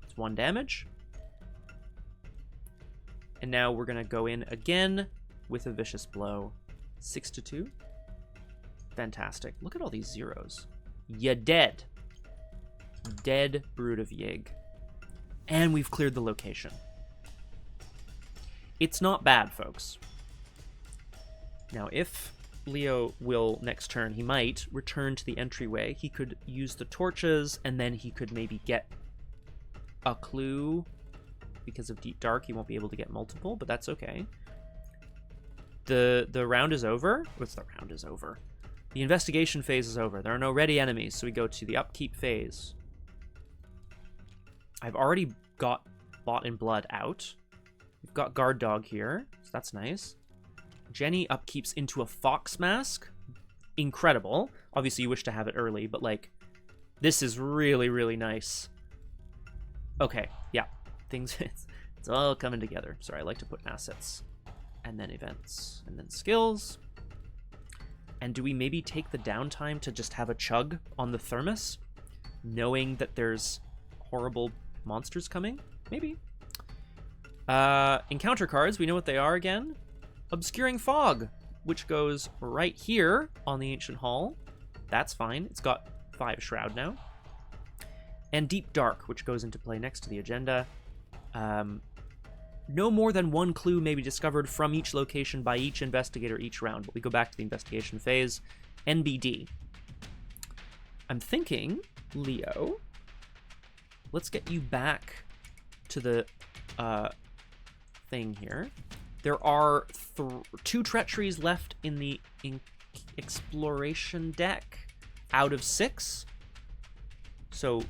It's 1 damage. And now we're going to go in again with a Vicious Blow. 6-2. Fantastic. Look at all these zeros. Ya dead. Dead Brood of Yig. And we've cleared the location. It's not bad, folks. Now, if Leo will, next turn, he might return to the entryway. He could use the torches, and then he could maybe get a clue. Because of Deep Dark, he won't be able to get multiple, but that's okay. The round is over. What's the round is over? The investigation phase is over. There are no ready enemies, so we go to the upkeep phase. I've already got Bought in Blood out. We've got Guard Dog here, so that's nice. Jenny upkeeps into a Fox Mask. Incredible. Obviously, you wish to have it early, but, like, this is really, really nice. Okay, yeah. Things, it's all coming together. Sorry, I like to put assets, and then events, and then skills. And do we maybe take the downtime to just have a chug on the thermos, knowing that there's horrible monsters coming? Maybe. Encounter cards, we know what they are again. Obscuring Fog, which goes right here on the Ancient Hall. That's fine. It's got 5 Shroud now. And Deep Dark, which goes into play next to the agenda. No more than 1 clue may be discovered from each location by each investigator each round, but we go back to the investigation phase. NBD. I'm thinking, Leo, let's get you back to the thing here. There are 2 treacheries left in the exploration deck out of 6. So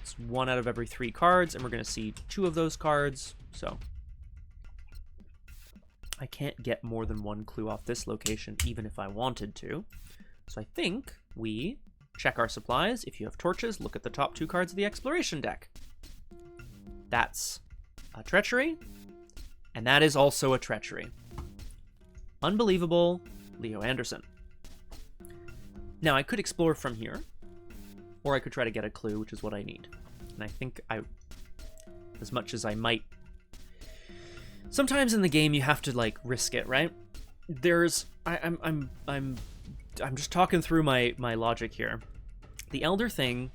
it's 1 out of every 3 cards, and we're going to see 2 of those cards. So I can't get more than 1 clue off this location, even if I wanted to. So I think we check our supplies. If you have torches, look at the top 2 cards of the exploration deck. That's a treachery, and that is also a treachery. Unbelievable, Leo Anderson. Now, I could explore from here, or I could try to get a clue, which is what I need. And I think as much as I might, sometimes in the game you have to like risk it, right? I'm just talking through my logic here. The Elder Thing,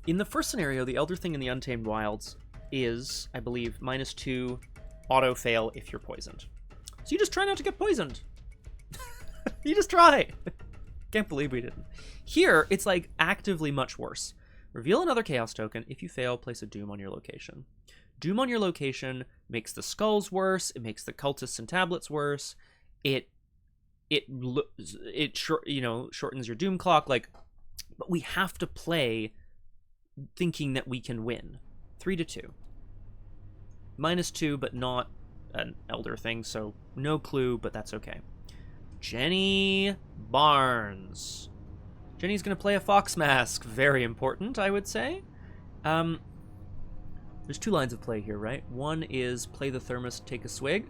in the first scenario, the Elder Thing in the Untamed Wilds is, I believe, -2 auto fail if you're poisoned. So you just try not to get poisoned. You just try. Can't believe we didn't. Here, it's like actively much worse. Reveal another Chaos token. If you fail, place a Doom on your location. Doom on your location makes the skulls worse. It makes the cultists and tablets worse. It shortens your Doom clock. Like, but we have to play thinking that we can win. 3-2. -2, but not an Elder Thing, so no clue, but that's okay. Jenny Barnes. Jenny's going to play a Fox Mask. Very important, I would say. There's 2 lines of play here, right? One is play the thermos, take a swig.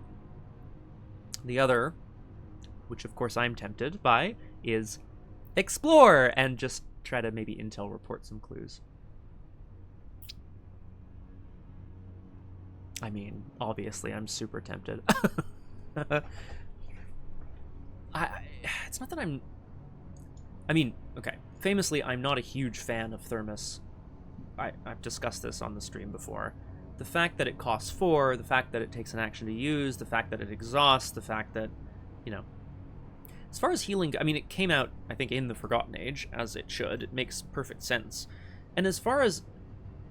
The other, which of course I'm tempted by, is explore and just try to maybe intel report some clues. I mean, obviously, I'm super tempted. It's not that I'm... I mean, okay. Famously, I'm not a huge fan of Thermos. I've discussed this on the stream before. The fact that it costs 4, the fact that it takes an action to use, the fact that it exhausts, the fact that, you know... As far as healing... I mean, it came out, I think, in the Forgotten Age, as it should. It makes perfect sense. And as far as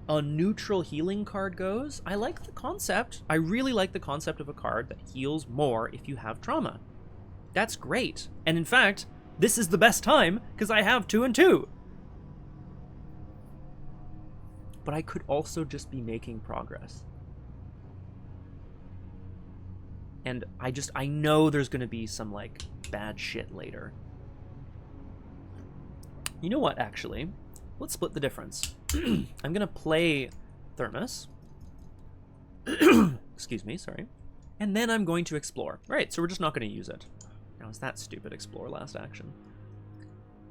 a neutral healing card goes, I like the concept. I really like the concept of a card that heals more if you have trauma. That's great. And in fact, this is the best time, because I have 2 and 2. But I could also just be making progress. And I know there's going to be some, like, bad shit later. You know what, actually? Let's split the difference. I'm going to play Thermos. Excuse me, sorry. And then I'm going to explore. Right, so we're just not going to use it. Now, is that stupid explore last action?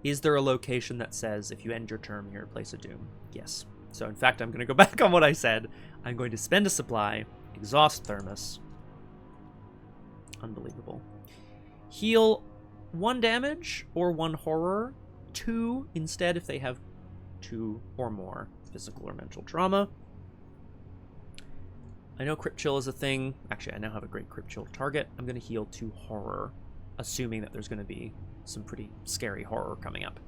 Is there a location that says, if you end your turn here, place a Doom? Yes. So, in fact, I'm going to go back on what I said. I'm going to spend a supply, exhaust Thermos. Unbelievable. Heal 1 damage or 1 horror. 2 instead if they have 2 or more physical or mental trauma. I know Crypt Chill is a thing. Actually, I now have a great Crypt Chill target. I'm going to heal 2 horror, assuming that there's going to be some pretty scary horror coming up.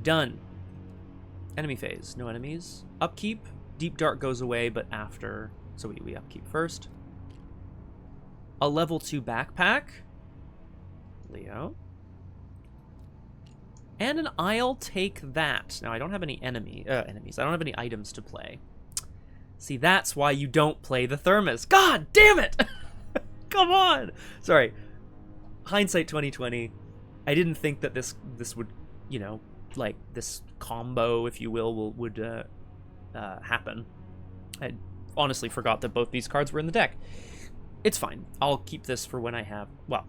Done. Enemy phase. No enemies. Upkeep. Deep Dark goes away, but after. So we upkeep first. A level 2 backpack. Leo. And an I'll take that. Now, I don't have any enemies. I don't have any items to play. See, that's why you don't play the Thermos. God damn it! Come on! Sorry. Hindsight 2020. I didn't think that this would, you know, like, this combo, if you will, would happen. I honestly forgot that both these cards were in the deck. It's fine. I'll keep this for when I have... Well,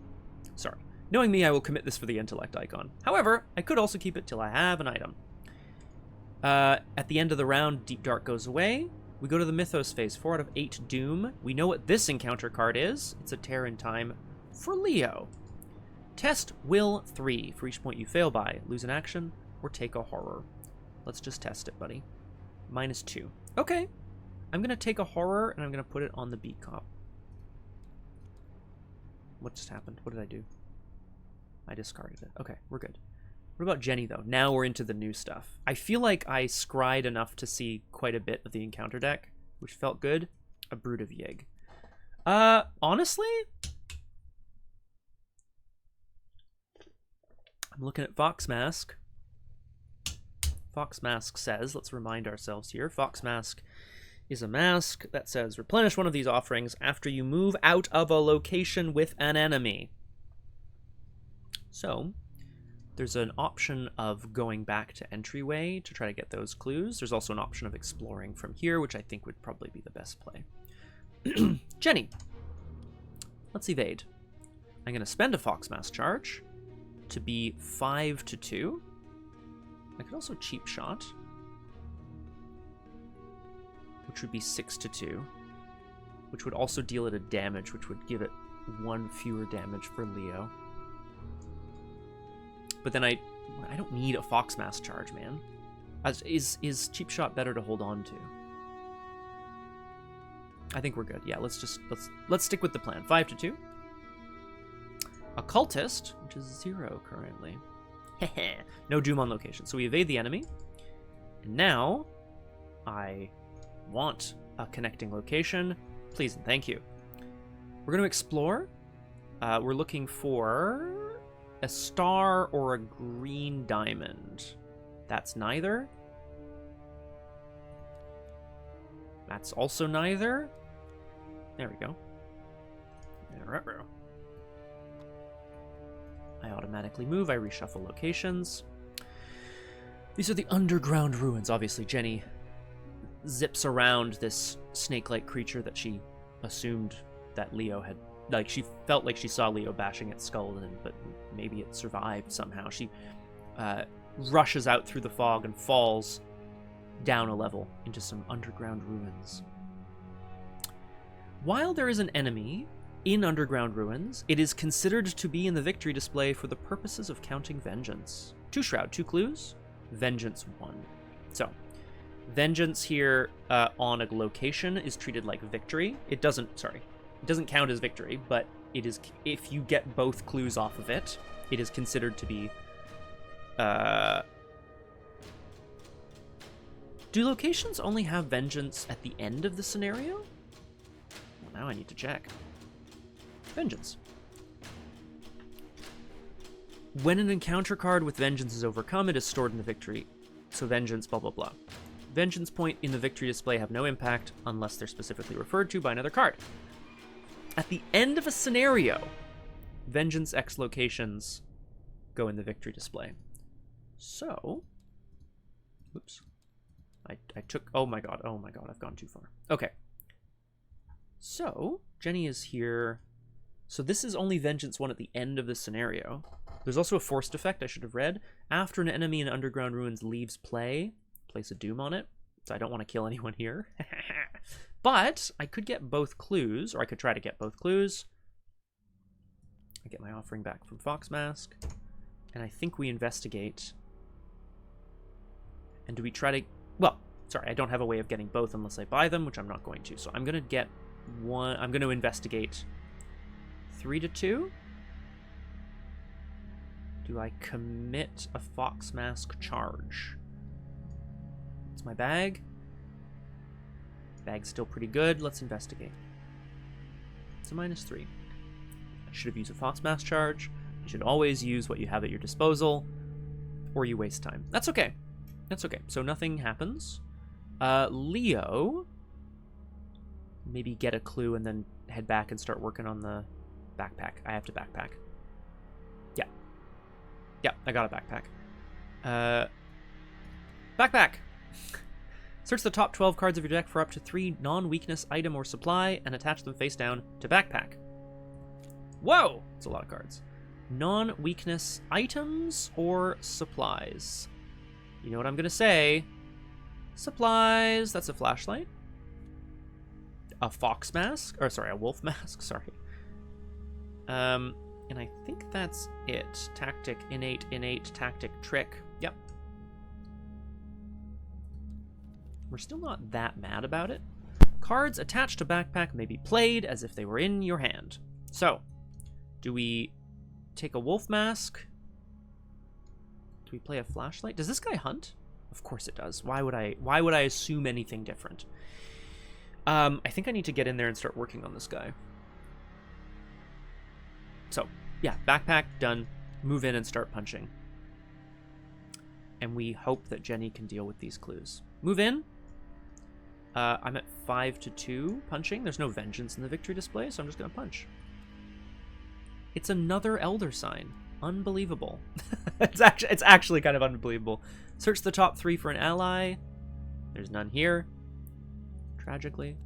sorry. Knowing me, I will commit this for the intellect icon. However, I could also keep it till I have an item. At the end of the round, Deep Dark goes away. We go to the Mythos phase. 4 out of 8 Doom. We know what this encounter card is. It's a Tear in Time for Leo. Test Will 3. For each point you fail by, lose an action or take a horror. Let's just test it, buddy. -2. Okay. I'm going to take a horror and I'm going to put it on the beat cop. What just happened? What did I do? I discarded it. Okay, we're good. What about Jenny, though? Now we're into the new stuff. I feel like I scried enough to see quite a bit of the encounter deck, which felt good. A Brood of Yig. Honestly, I'm looking at Fox Mask. Fox Mask says, let's remind ourselves here, Fox Mask is a mask that says, replenish one of these offerings after you move out of a location with an enemy. So, there's an option of going back to entryway to try to get those clues. There's also an option of exploring from here, which I think would probably be the best play. Jenny. Let's evade. I'm going to spend a Fox Mask charge to be 5-2. I could also cheap shot, which would be 6-2, which would also deal it a damage, which would give it 1 fewer damage for Leo. But then I don't need a Fox Mask charge, man. Is cheap shot better to hold on to? I think we're good. Yeah, let's stick with the plan. 5-2. Occultist, which is 0 currently. No Doom on location. So we evade the enemy. And now I want a connecting location. Please and thank you. We're going to explore. We're looking for a star or a green diamond. That's neither. That's also neither. There we go. I automatically move. I reshuffle locations. These are the underground ruins. Obviously, Jenny zips around this snake-like creature that she assumed that Leo had... Like, she felt like she saw Leo bashing its skull, but maybe it survived somehow. She rushes out through the fog and falls down a level into some underground ruins. While there is an enemy in underground ruins, it is considered to be in the victory display for the purposes of counting vengeance. 2 shroud, 2 clues, vengeance 1. So, vengeance here on a location is treated like victory. It doesn't count as victory, but it is, if you get both clues off of it, it is considered to be... Do locations only have vengeance at the end of the scenario? Well, now I need to check. Vengeance. When an encounter card with vengeance is overcome, it is stored in the victory. So vengeance, blah, blah, blah. Vengeance point in the victory display have no impact unless they're specifically referred to by another card. At the end of a scenario, vengeance X locations go in the victory display. So, oops. I took, oh my god, I've gone too far. Okay. So, Jenny is here. So this is only vengeance 1 at the end of the scenario. There's also a forced effect I should have read. After an enemy in underground ruins leaves play, place a Doom on it. So I don't want to kill anyone here. But I could get both clues, or I could try to get both clues. I get my offering back from Fox Mask. And I think we investigate. And do we try to... Well, sorry, I don't have a way of getting both unless I buy them, which I'm not going to. So I'm going to get one... I'm going to investigate 3-2. Do I commit a Fox Mask charge? It's my bag. Bag's still pretty good. Let's investigate. It's a -3. I should have used a Fox Mask charge. You should always use what you have at your disposal, or you waste time. That's okay. That's okay. So nothing happens. Leo, maybe get a clue and then head back and start working on the backpack. I have to backpack. Yeah. Yeah, I got a backpack. Backpack! Search the top 12 cards of your deck for up to 3 non-weakness item or supply and attach them face down to backpack. Whoa! That's a lot of cards. Non-weakness items or supplies? You know what I'm going to say. Supplies. That's a flashlight. A fox mask. Or, sorry, a wolf mask. Sorry. And I think that's it. Tactic, innate, tactic, trick. Yep. We're still not that mad about it. Cards attached to backpack may be played as if they were in your hand. So, do we take a wolf mask? Do we play a flashlight? Does this guy hunt? Of course it does. Why would I assume anything different? I think I need to get in there and start working on this guy. So, yeah, backpack, done. Move in and start punching. And we hope that Jenny can deal with these clues. Move in. I'm at 5-2 punching. There's no vengeance in the victory display, so I'm just going to punch. It's another Elder Sign. Unbelievable. It's actually kind of unbelievable. Search the top 3 for an ally. There's none here. Tragically.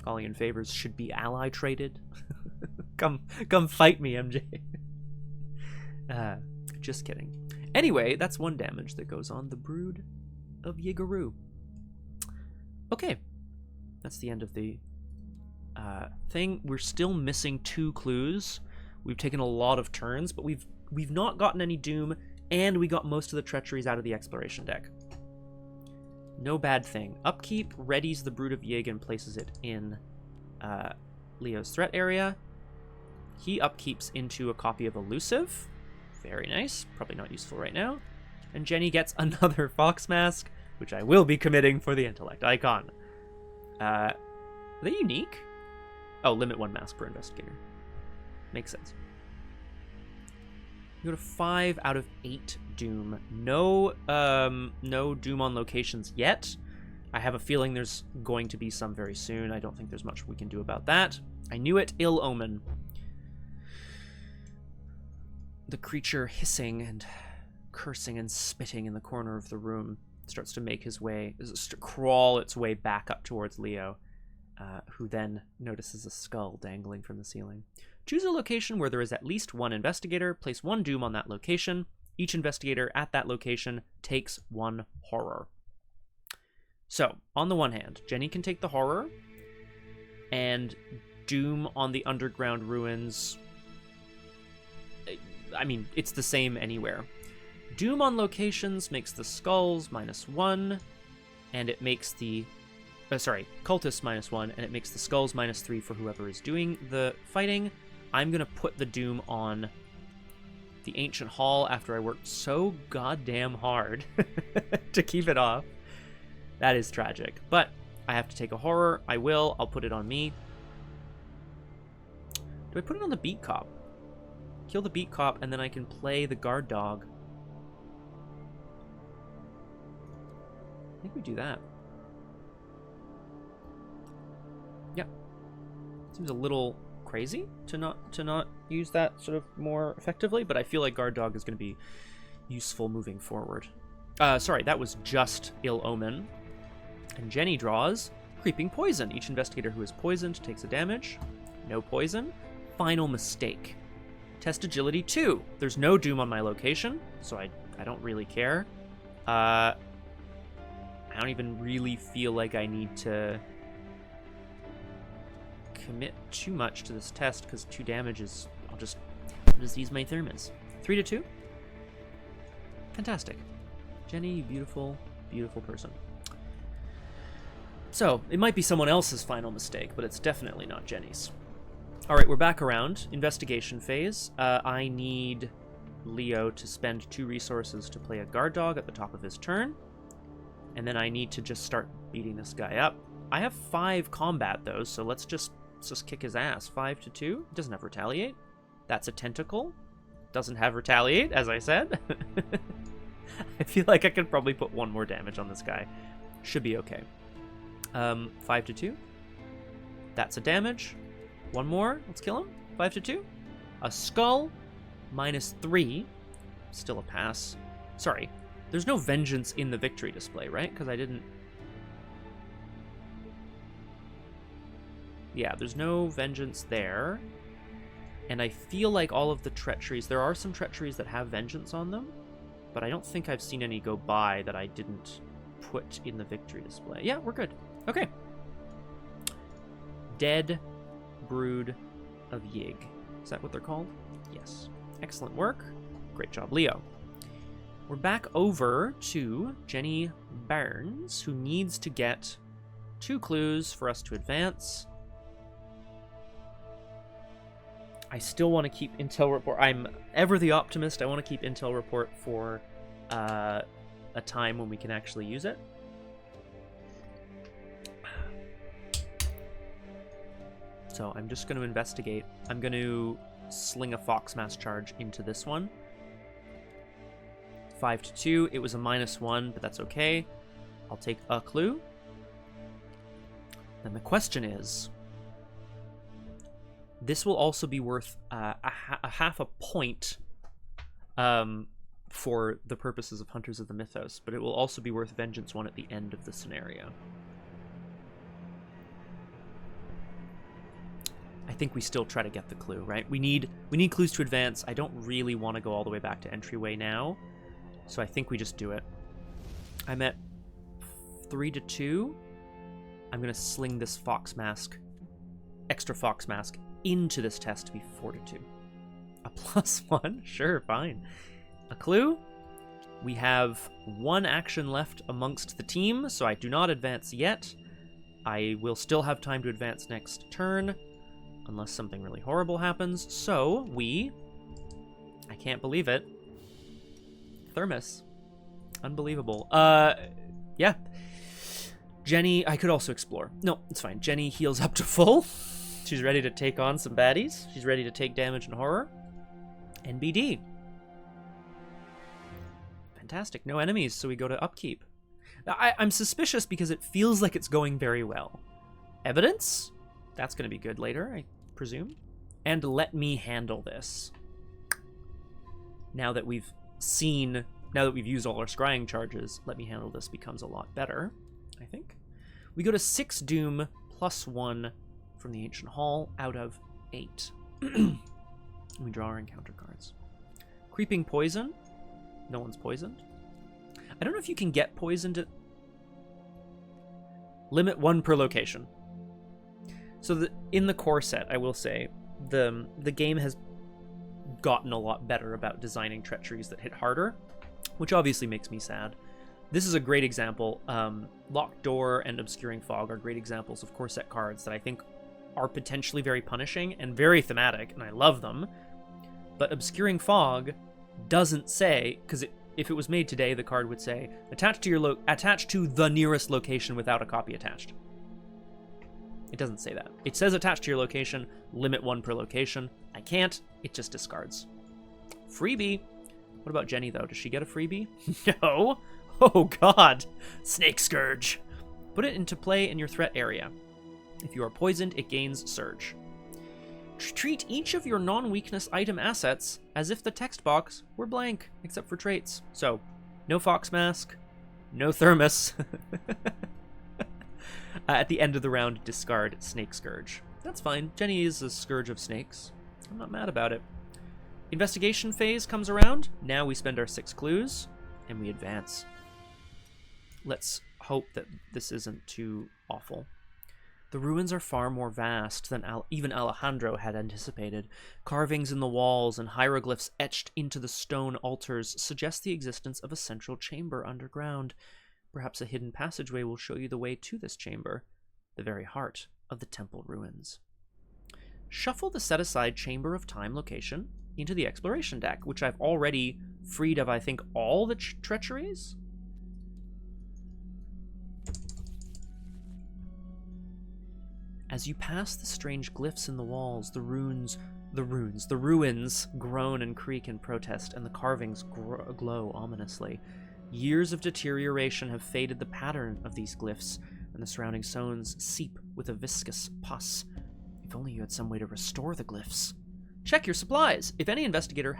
Calling in favors should be ally traded. Come fight me, MJ. Just kidding. Anyway, that's 1 damage that goes on the Brood of Yigaru. Okay. That's the end of the thing. We're still missing 2 clues. We've taken a lot of turns, but we've not gotten any Doom, and we got most of the treacheries out of the exploration deck. No bad thing. Upkeep readies the Brood of Yig and places it in Leo's threat area. He upkeeps into a copy of Elusive. Very nice. Probably not useful right now. And Jenny gets another Fox Mask, which I will be committing for the Intellect Icon. Are they unique? Oh, limit 1 mask per investigator. Makes sense. You go to 5 out of 8 Doom. No Doom on locations yet. I have a feeling there's going to be some very soon. I don't think there's much we can do about that. I knew it. Ill omen. The creature hissing and cursing and spitting in the corner of the room starts to make his way, crawl its way back up towards Leo, who then notices a skull dangling from the ceiling. Choose a location where there is at least 1 investigator. Place 1 Doom on that location. Each investigator at that location takes 1 horror. So, on the one hand, Jenny can take the horror, and Doom on the underground ruins. I mean, it's the same anywhere. Doom on locations makes the skulls -1, and it makes the... cultists -1, and it makes the skulls -3 for whoever is doing the fighting. I'm going to put the Doom on the Ancient Hall after I worked so goddamn hard to keep it off. That is tragic. But I have to take a horror. I will. I'll put it on me. Do I put it on the Beat Cop? Kill the Beat Cop, and then I can play the Guard Dog. I think we do that. Yeah. Seems a little crazy to not use that sort of more effectively, but I feel like Guard Dog is going to be useful moving forward. Sorry, that was just Ill Omen. And Jenny draws Creeping Poison. Each investigator who is poisoned takes a damage. No poison. Final Mistake. Test Agility 2. There's no Doom on my location, so I don't really care. I don't even really feel like I need to commit too much to this test, because 2 damage is... I'll just use my Thermos. 3-2. Fantastic. Jenny, you beautiful, beautiful person. So, it might be someone else's final mistake, but it's definitely not Jenny's. Alright, we're back around. Investigation phase. I need Leo to spend 2 resources to play a Guard Dog at the top of his turn. And then I need to just start beating this guy up. I have 5 combat, though, so let's just kick his ass. 5-2. Doesn't have Retaliate. That's a Tentacle. Doesn't have Retaliate, as I said. I feel like I could probably put 1 more damage on this guy. Should be okay. 5-2. That's a damage. 1 more. Let's kill him. 5-2. A skull. -3. Still a pass. Sorry. There's no vengeance in the victory display, right? Because I didn't Yeah, there's no vengeance there. And I feel like all of the treacheries, there are some treacheries that have vengeance on them, but I don't think I've seen any go by that I didn't put in the victory display. Yeah, we're good. Okay. Dead Brood of Yig. Is that what they're called? Yes. Excellent work. Great job, Leo. We're back over to Jenny Barnes, who needs to get 2 clues for us to advance. I still want to keep Intel Report. I'm ever the optimist. I want to keep Intel Report for a time when we can actually use it. So I'm just going to investigate. I'm going to sling a Fox Mass charge into this one. 5-2. It was a -1, but that's okay. I'll take a clue. Then the question is, this will also be worth a half a point for the purposes of Hunters of the Mythos, but it will also be worth Vengeance 1 at the end of the scenario. I think we still try to get the clue, right? We need clues to advance. I don't really want to go all the way back to entryway now, so I think we just do it. I'm at 3-2. I'm going to sling this Fox Mask, extra Fox Mask, into this test to be 4-2. A +1? Sure, fine. A clue? We have 1 action left amongst the team, so I do not advance yet. I will still have time to advance next turn, unless something really horrible happens. So, I can't believe it. Thermos. Unbelievable. Yeah. Jenny, I could also explore. No, it's fine. Jenny heals up to full. She's ready to take on some baddies. She's ready to take damage and horror. NBD. Fantastic. No enemies, so we go to upkeep. I'm suspicious because it feels like it's going very well. Evidence? That's going to be good later, I presume. And let me handle this. Now that we've used all our scrying charges, let me handle this becomes a lot better, I think. We go to 6 Doom +1 from the Ancient Hall out of 8. We draw our encounter cards. Creeping Poison. No one's poisoned. I don't know if you can get poisoned. Limit 1 per location. So in the core set, I will say, the game has gotten a lot better about designing treacheries that hit harder, which obviously makes me sad. This is a great example. Locked Door and Obscuring Fog are great examples of core set cards that I think are potentially very punishing and very thematic, and I love them. But Obscuring Fog doesn't say, because if it was made today, the card would say, attach to the nearest location without a copy attached. It doesn't say that. It says attach to your location, limit 1 per location. I can't. It just discards. Freebie. What about Jenny, though? Does she get a freebie? No. Oh, God. Snake Scourge. Put it into play in your threat area. If you are poisoned, it gains Surge. Treat each of your non-weakness item assets as if the text box were blank, except for traits. So, no Fox Mask, no Thermos. At the end of the round, discard Snake Scourge. That's fine. Jenny is a scourge of snakes. I'm not mad about it. Investigation phase comes around. Now we spend our 6 clues, and we advance. Let's hope that this isn't too awful. The ruins are far more vast than even Alejandro had anticipated. Carvings in the walls and hieroglyphs etched into the stone altars suggest the existence of a central chamber underground. Perhaps a hidden passageway will show you the way to this chamber, the very heart of the temple ruins. Shuffle the set-aside Chamber of Time location into the exploration deck, which I've already freed of, I think, all the treacheries? As you pass the strange glyphs in the walls, the ruins groan and creak in protest, and the carvings glow ominously. Years of deterioration have faded the pattern of these glyphs, and the surrounding stones seep with a viscous pus. If only you had some way to restore the glyphs. Check your supplies. If any investigator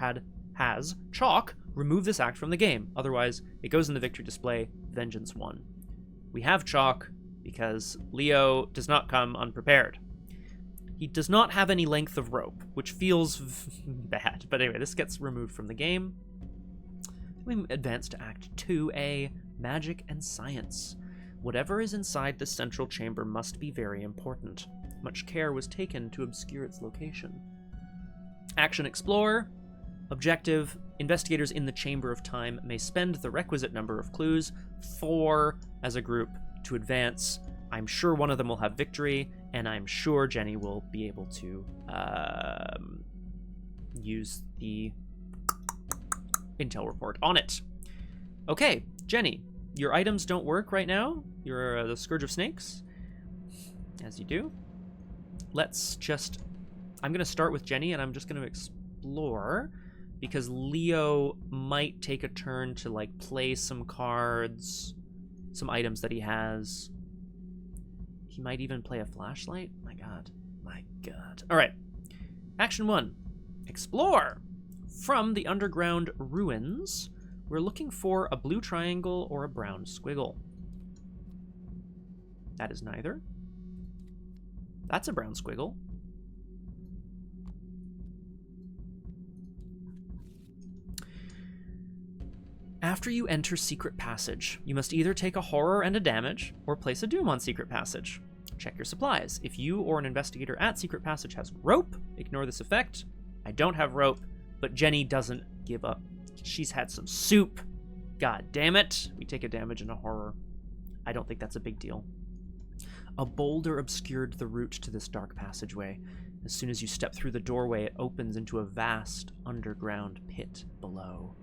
has chalk, remove this act from the game. Otherwise, it goes in the victory display, Vengeance 1. We have chalk, because Leo does not come unprepared. He does not have any length of rope, which feels bad. But anyway, this gets removed from the game. We advance to Act 2A, Magic and Science. Whatever is inside the central chamber must be very important. Much care was taken to obscure its location. Action Explore. Objective, investigators in the Chamber of Time may spend the requisite number of clues, 4 as a group, to advance. I'm sure one of them will have victory, and I'm sure Jenny will be able to use the intel report on it. Okay, Jenny, your items don't work right now. You're the Scourge of Snakes, as you do. Let's just... I'm going to start with Jenny, and I'm just going to explore, because Leo might take a turn to, like, play some cards, some items that he has. He might even play a flashlight. My god. My god. All right. Action 1. Explore. From the underground ruins, we're looking for a blue triangle or a brown squiggle. That is neither. That's a brown squiggle. After you enter Secret Passage, you must either take a horror and a damage, or place a doom on Secret Passage. Check your supplies. If you or an investigator at Secret Passage has rope, ignore this effect. I don't have rope, but Jenny doesn't give up. She's had some soup. God damn it. We take a damage and a horror. I don't think that's a big deal. A boulder obscured the route to this dark passageway. As soon as you step through the doorway, it opens into a vast underground pit below.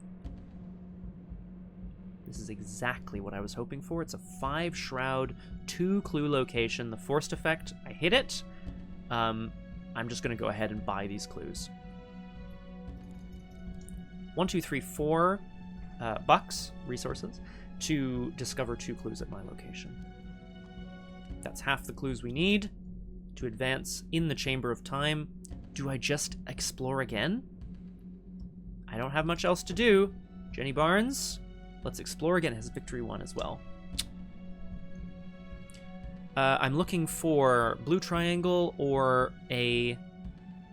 This is exactly what I was hoping for. It's a 5-shroud, 2-clue location. The forced effect, I hit it. I'm just going to go ahead and buy these clues. 1, 2, 3, 4 bucks, resources, to discover 2 clues at my location. That's half the clues we need to advance in the Chamber of Time. Do I just explore again? I don't have much else to do. Jenny Barnes... Let's explore again. It has victory 1 as well. I'm looking for blue triangle or a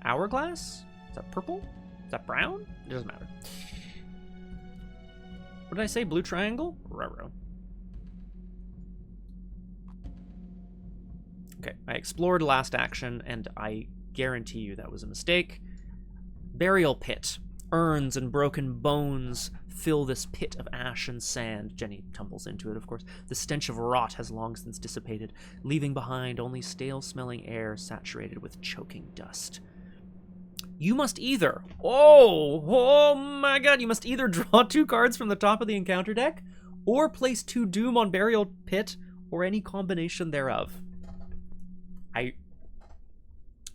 hourglass. Is that purple? Is that brown? It doesn't matter. What did I say? Blue triangle? Ruh-roh. Okay, I explored last action, and I guarantee you that was a mistake. Burial pit. Urns and broken bones fill this pit of ash and sand. Jenny tumbles into it, of course. The stench of rot has long since dissipated, leaving behind only stale-smelling air saturated with choking dust. You must either... Oh my god! You must either draw 2 cards from the top of the encounter deck, or place 2 Doom on Burial Pit, or any combination thereof.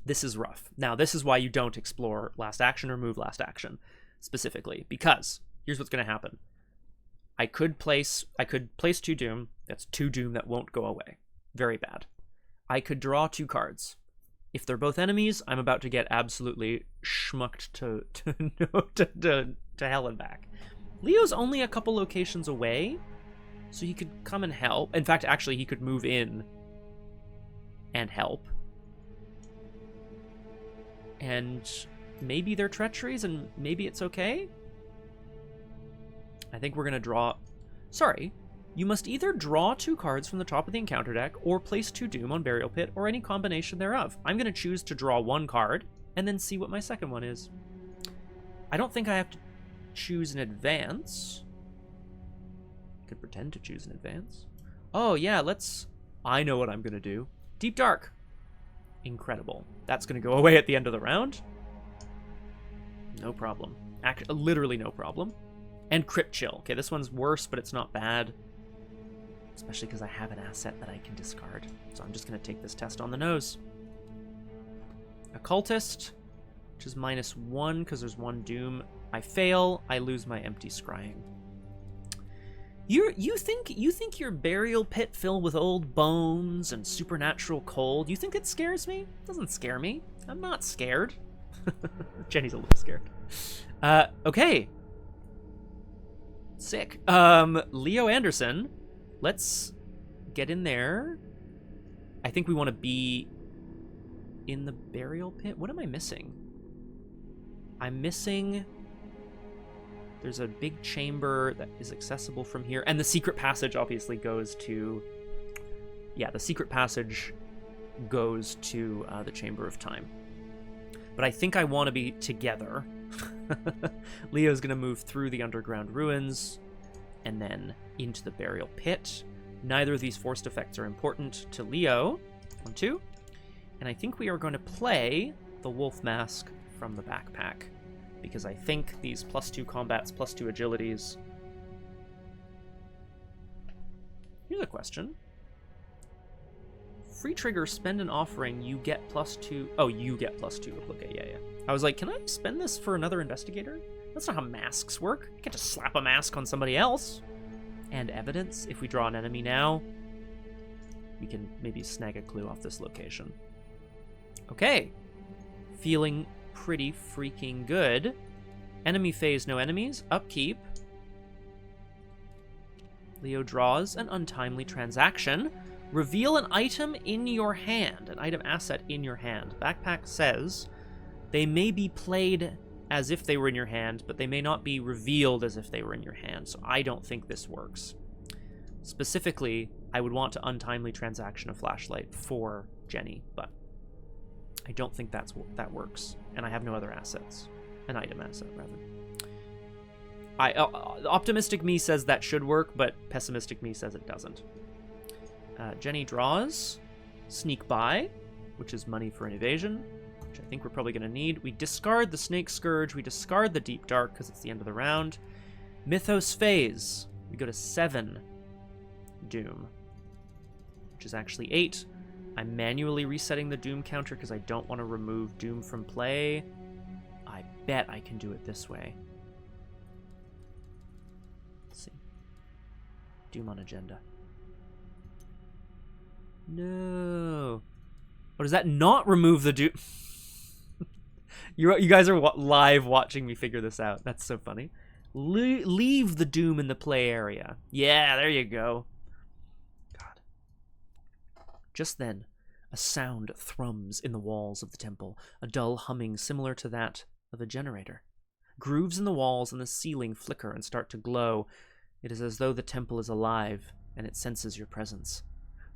This is rough. Now, this is why you don't explore last action or move last action, specifically. Because, here's what's going to happen. I could place 2 Doom. That's 2 Doom that won't go away. Very bad. I could draw 2 cards. If they're both enemies, I'm about to get absolutely schmucked to hell and back. Leo's only a couple locations away, so he could come and help. In fact, actually, he could move in and help. And maybe they're treacheries, and maybe it's okay? I think we're going to draw... Sorry. You must either draw 2 cards from the top of the encounter deck, or place 2 Doom on Burial Pit, or any combination thereof. I'm going to choose to draw 1 card, and then see what my second one is. I don't think I have to choose in advance. I could pretend to choose in advance. Oh, yeah, let's... I know what I'm going to do. Deep Dark. Incredible. That's going to go away at the end of the round. No problem. Literally no problem. And Crypt Chill. Okay, this one's worse, but it's not bad. Especially because I have an asset that I can discard. So I'm just going to take this test on the nose. Occultist, which is -1 because there's 1 Doom. I fail. I lose my empty scrying. You think your burial pit filled with old bones and supernatural cold, you think it scares me? It doesn't scare me. I'm not scared. Jenny's a little scared. Okay. Sick. Leo Anderson. Let's get in there. I think we want to be in the burial pit. What am I missing? I'm missing... There's a big chamber that is accessible from here. And the secret passage obviously goes to... Yeah, the secret passage goes to the Chamber of Time. But I think I want to be together. Leo's going to move through the underground ruins and then into the burial pit. Neither of these forced effects are important to Leo. 1, 2. And I think we are going to play the wolf mask from the backpack, because I think these +2 combats, +2 agilities... Here's a question. Free trigger, spend an offering, you get +2... Oh, you get +2. Okay, yeah. I was like, can I spend this for another investigator? That's not how masks work. I can't just slap a mask on somebody else. And evidence. If we draw an enemy now, we can maybe snag a clue off this location. Okay. Feeling pretty freaking good. Enemy phase, no enemies. Upkeep. Leo draws an untimely transaction. Reveal an item in your hand, an item asset in your hand. Backpack says they may be played as if they were in your hand, but they may not be revealed as if they were in your hand, so I don't think this works. Specifically, I would want to untimely transaction a flashlight for Jenny, but I don't think that works, and I have no other assets. An item asset, rather. Optimistic me says that should work, but pessimistic me says it doesn't. Jenny draws, sneak by, which is money for an evasion, which I think we're probably going to need. We discard the Snake Scourge, we discard the Deep Dark because it's the end of the round. Mythos phase, we go to 7 Doom, which is actually 8. I'm manually resetting the Doom counter because I don't want to remove Doom from play. I bet I can do it this way. Let's see. Doom on agenda. No. Oh, does that not remove the Doom? You guys are live watching me figure this out. That's so funny. Leave the Doom in the play area. Yeah, there you go. God. Just then, a sound thrums in the walls of the temple, a dull humming similar to that of a generator. Grooves in the walls and the ceiling flicker and start to glow. It is as though the temple is alive, and it senses your presence.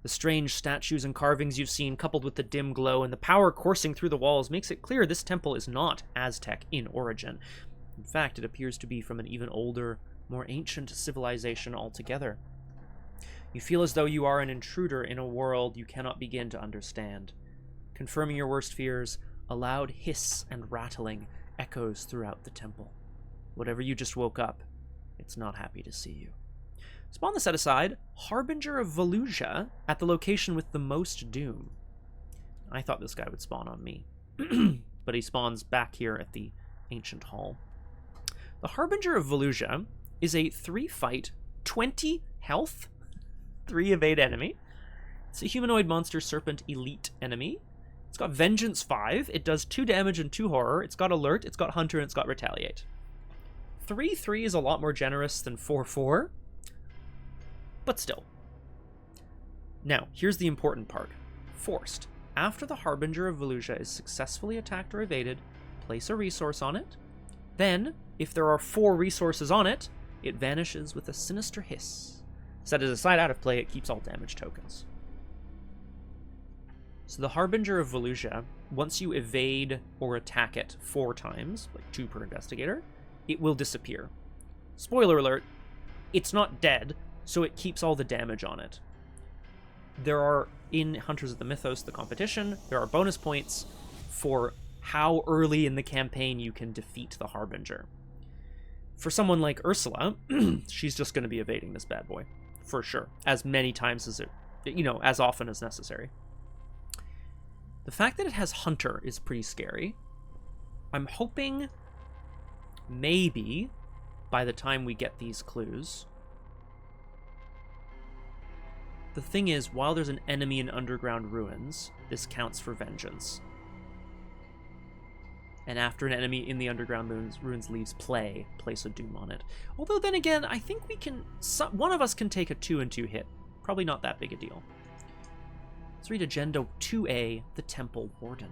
The strange statues and carvings you've seen, coupled with the dim glow and the power coursing through the walls, makes it clear this temple is not Aztec in origin. In fact, it appears to be from an even older, more ancient civilization altogether. You feel as though you are an intruder in a world you cannot begin to understand. Confirming your worst fears, a loud hiss and rattling echoes throughout the temple. Whatever you just woke up, it's not happy to see you. Spawn the set aside, Harbinger of Volusia, at the location with the most doom. I thought this guy would spawn on me, but he spawns back here at the Ancient Hall. The Harbinger of Volusia is a 3-fight, 20 health, 3 evade enemy. It's a humanoid monster serpent elite enemy. It's got Vengeance 5, it does 2 damage and 2 horror, it's got Alert, it's got Hunter, and it's got Retaliate. 3-3 is a lot more generous than 4-4. But still. Now, here's the important part. Forced. After the Harbinger of Volusia is successfully attacked or evaded, place a resource on it. Then, if there are 4 resources on it, it vanishes with a sinister hiss. Set it aside out of play, it keeps all damage tokens. So the Harbinger of Volusia, once you evade or attack it 4 times, like 2 per investigator, it will disappear. Spoiler alert, it's not dead, so it keeps all the damage on it. There are, in Hunters of the Mythos, the competition, there are bonus points for how early in the campaign you can defeat the Harbinger. For someone like Ursula, she's just going to be evading this bad boy, for sure, as many times as as often as necessary. The fact that it has Hunter is pretty scary. I'm hoping maybe by the time we get these clues. The thing is, while there's an enemy in underground ruins, this counts for vengeance. And after an enemy in the underground ruins leaves play, place a Doom on it. Although then again, I think we can... one of us can take a 2-2 hit. Probably not that big a deal. Let's read Agenda 2A, the Temple Warden.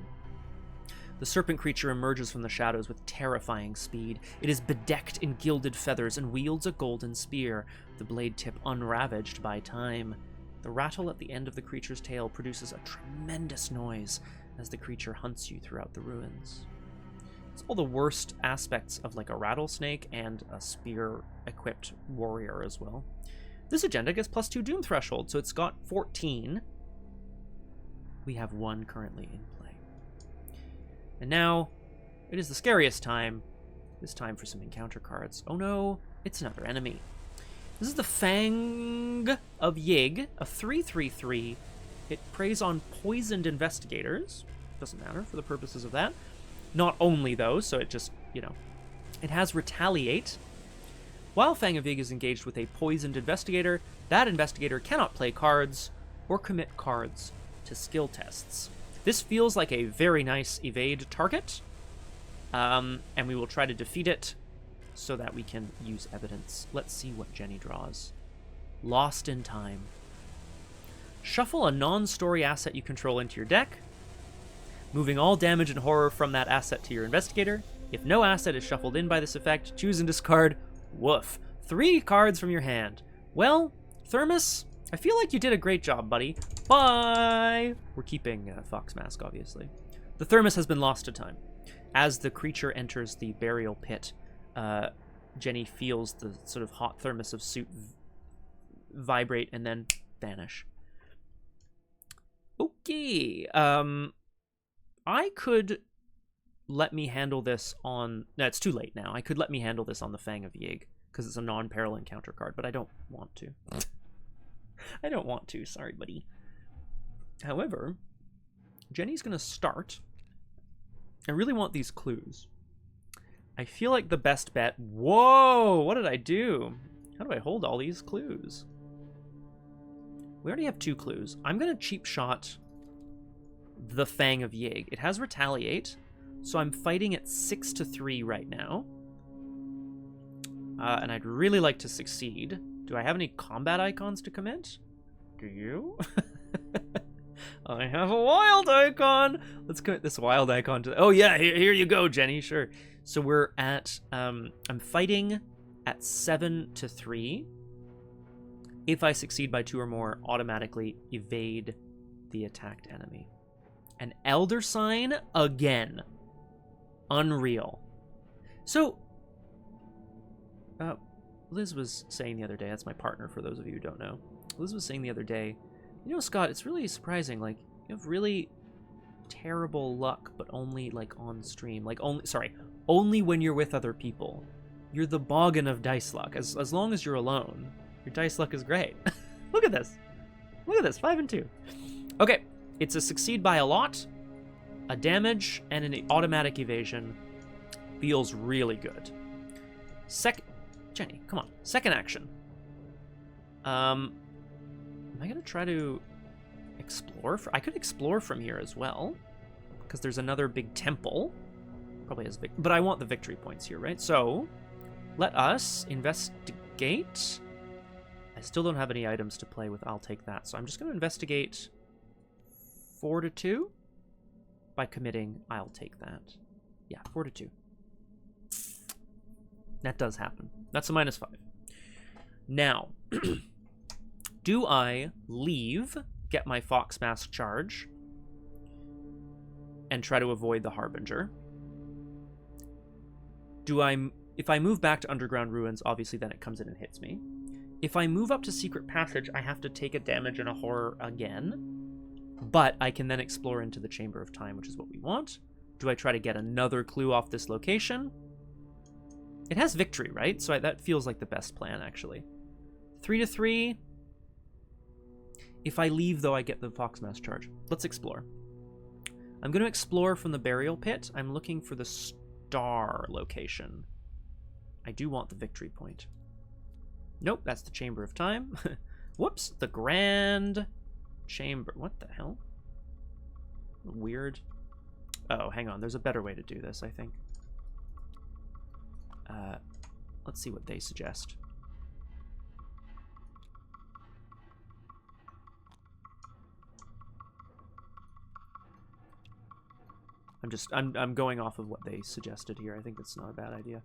The serpent creature emerges from the shadows with terrifying speed. It is bedecked in gilded feathers and wields a golden spear, the blade tip unravaged by time. The rattle at the end of the creature's tail produces a tremendous noise as the creature hunts you throughout the ruins. It's all the worst aspects of like a rattlesnake and a spear-equipped warrior as well. This agenda gets +2 Doom threshold, so it's got 14. We have 1 currently in play. And now, it is the scariest time. It's time for some encounter cards. Oh no, it's another enemy. This is the Fang of Yig, a 3/3/3. It preys on poisoned investigators. Doesn't matter for the purposes of that. Not only, though, so it just, you know. It has Retaliate. While Fang of Yig is engaged with a poisoned investigator, that investigator cannot play cards or commit cards to skill tests. This feels like a very nice evade target, and we will try to defeat it so that we can use evidence. Let's see what Jenny draws. Lost in Time. Shuffle a non-story asset you control into your deck, moving all damage and horror from that asset to your investigator. If no asset is shuffled in by this effect, choose and discard, woof, 3 cards from your hand. Well, Thermos, I feel like you did a great job, buddy. Bye! We're keeping Fox Mask, obviously. The Thermos has been lost to time. As the creature enters the burial pit, Jenny feels the sort of hot thermos of suit vibrate and then vanish. Okay. I could let me handle this on... No, it's too late now. I could let me handle this on the Fang of Yig, because it's a non-peril encounter card, but I don't want to. I don't want to. Sorry, buddy. However, Jenny's going to start. I really want these clues. I feel like the best bet... Whoa! What did I do? How do I hold all these clues? We already have 2 clues. I'm going to cheap shot the Fang of Yig. It has Retaliate, so I'm fighting at 6-3 right now. And I'd really like to succeed. Do I have any combat icons to commit? Do you? I have a wild icon! Let's commit this wild icon to... Oh yeah, here you go, Jenny, sure. So we're at... I'm fighting at 7-3. If I succeed by 2 or more, automatically evade the attacked enemy. An Elder Sign again. Unreal. So, Liz was saying the other day, that's my partner for those of you who don't know. Liz was saying the other day, you know, Scott, it's really surprising, like, you have really terrible luck, but only, like, on stream. Like, only when you're with other people. You're the boggin of dice luck. As long as you're alone, your dice luck is great. Look at this. Look at this, 5 and 2. Okay, it's a succeed by a lot, a damage, and an automatic evasion. Feels really good. Jenny, come on. Second action. Am I going to try to explore? I could explore from here as well, because there's another big temple. Probably has but I want the victory points here, right? So, let us investigate. I still don't have any items to play with. I'll take that. So I'm just going to investigate 4-2. By committing, I'll take that. Yeah, 4-2. That does happen. That's a -5. Now, do I leave, get my Fox Mask charge, and try to avoid the Harbinger? If I move back to Underground Ruins, obviously then it comes in and hits me. If I move up to Secret Passage, I have to take a damage and a horror again. But I can then explore into the Chamber of Time, which is what we want. Do I try to get another clue off this location? It has victory, right? So that feels like the best plan, actually. 3-3. If I leave, though, I get the Fox Mask charge. Let's explore. I'm going to explore from the Burial Pit. I'm looking for the star location. I do want the victory point. Nope, that's the Chamber of Time. Whoops, the Grand Chamber. What the hell? Weird. Oh, hang on. There's a better way to do this, I think. Let's see what they suggest. I'm going off of what they suggested here. I think it's not a bad idea.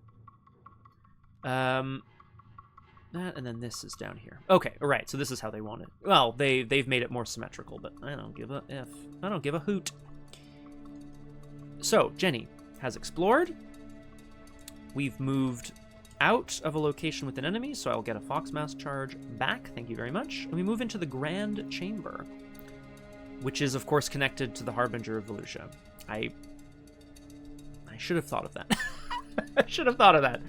That, and then this is down here. Okay, all right, so this is how they want it. Well, they've made it more symmetrical, but I don't give a F. I don't give a hoot. So, Jenny has explored. We've moved out of a location with an enemy, so I'll get a Foxmask charge back. Thank you very much. And we move into the Grand Chamber, which is, of course, connected to the Harbinger of Volusia. I should have thought of that. I should have thought of that.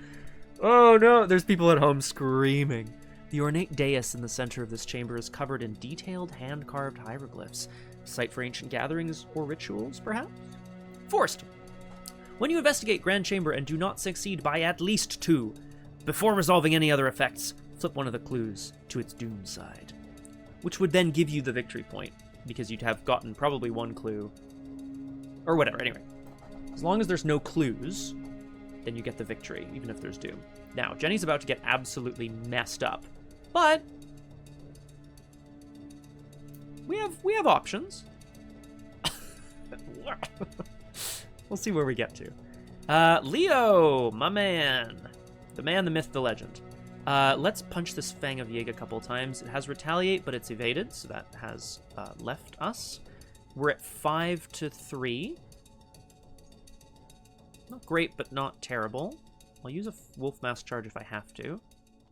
Oh no, there's people at home screaming. The ornate dais in the center of this chamber is covered in detailed hand-carved hieroglyphs. Site for ancient gatherings or rituals, perhaps? Forced. When you investigate Grand Chamber and do not succeed by at least 2, before resolving any other effects, flip one of the clues to its doom side, which would then give you the victory point, because you'd have gotten probably 1 clue, or whatever, anyway. As long as there's no clues, then you get the victory, even if there's doom. Now, Jenny's about to get absolutely messed up, but we have options. We'll see where we get to. Leo, my man. The man, the myth, the legend. Let's punch this Fang of Yig a couple times. It has retaliate, but it's evaded, so that has left us. We're at 5-3. Not great, but not terrible. I'll use a Wolf Mask charge if I have to.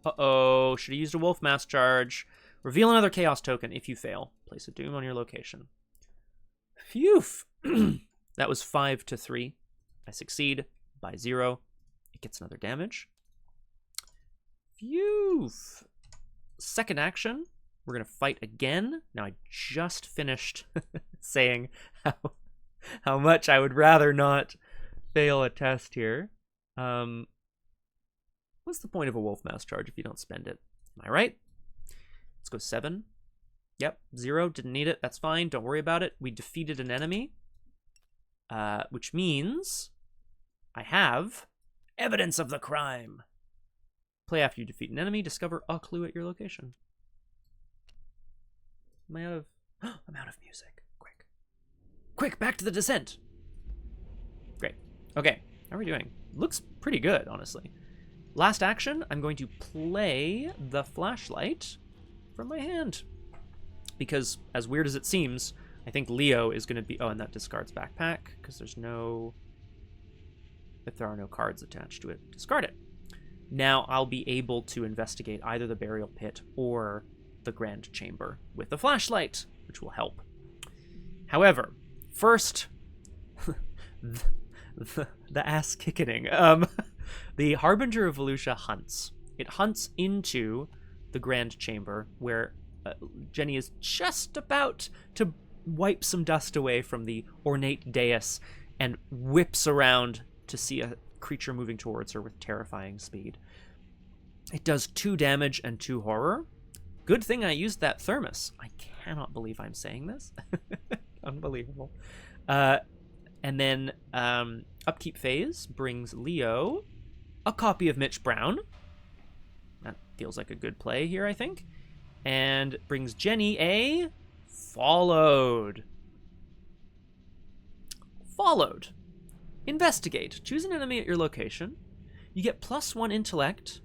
Uh-oh, should have used a Wolf Mask charge. Reveal another Chaos token. If you fail, place a Doom on your location. Phew! That was 5-3. I succeed by 0. It gets another damage. Phew! Second action. We're going to fight again. Now, I just finished saying how much I would rather not fail a test here. What's the point of a Wolf Mask charge if you don't spend it? Am I right? Let's go 7. Yep, 0. Didn't need it. That's fine. Don't worry about it. We defeated an enemy, which means I have evidence of the crime. Play after you defeat an enemy. Discover a clue at your location. Am I out of... I'm out of music. Quick. Quick, back to the descent. Great. Okay, how are we doing? Looks pretty good, honestly. Last action, I'm going to play the flashlight from my hand. Because, as weird as it seems, I think Leo is going to be... Oh, and that discards backpack, because there's no... If there are no cards attached to it, discard it. Now I'll be able to investigate either the burial pit or the Grand Chamber with the flashlight, which will help. However, first... the ass-kicking. The Harbinger of Volusia hunts. It hunts into the Grand Chamber, where Jenny is just about to wipe some dust away from the ornate dais and whips around to see a creature moving towards her with terrifying speed. It does 2 damage and 2 horror. Good thing I used that thermos. I cannot believe I'm saying this. Unbelievable. And then upkeep phase brings Leo a copy of Mitch Brown. That feels like a good play here, I think. And brings Jenny a Followed. Followed. Investigate. Choose an enemy at your location. You get +1 intellect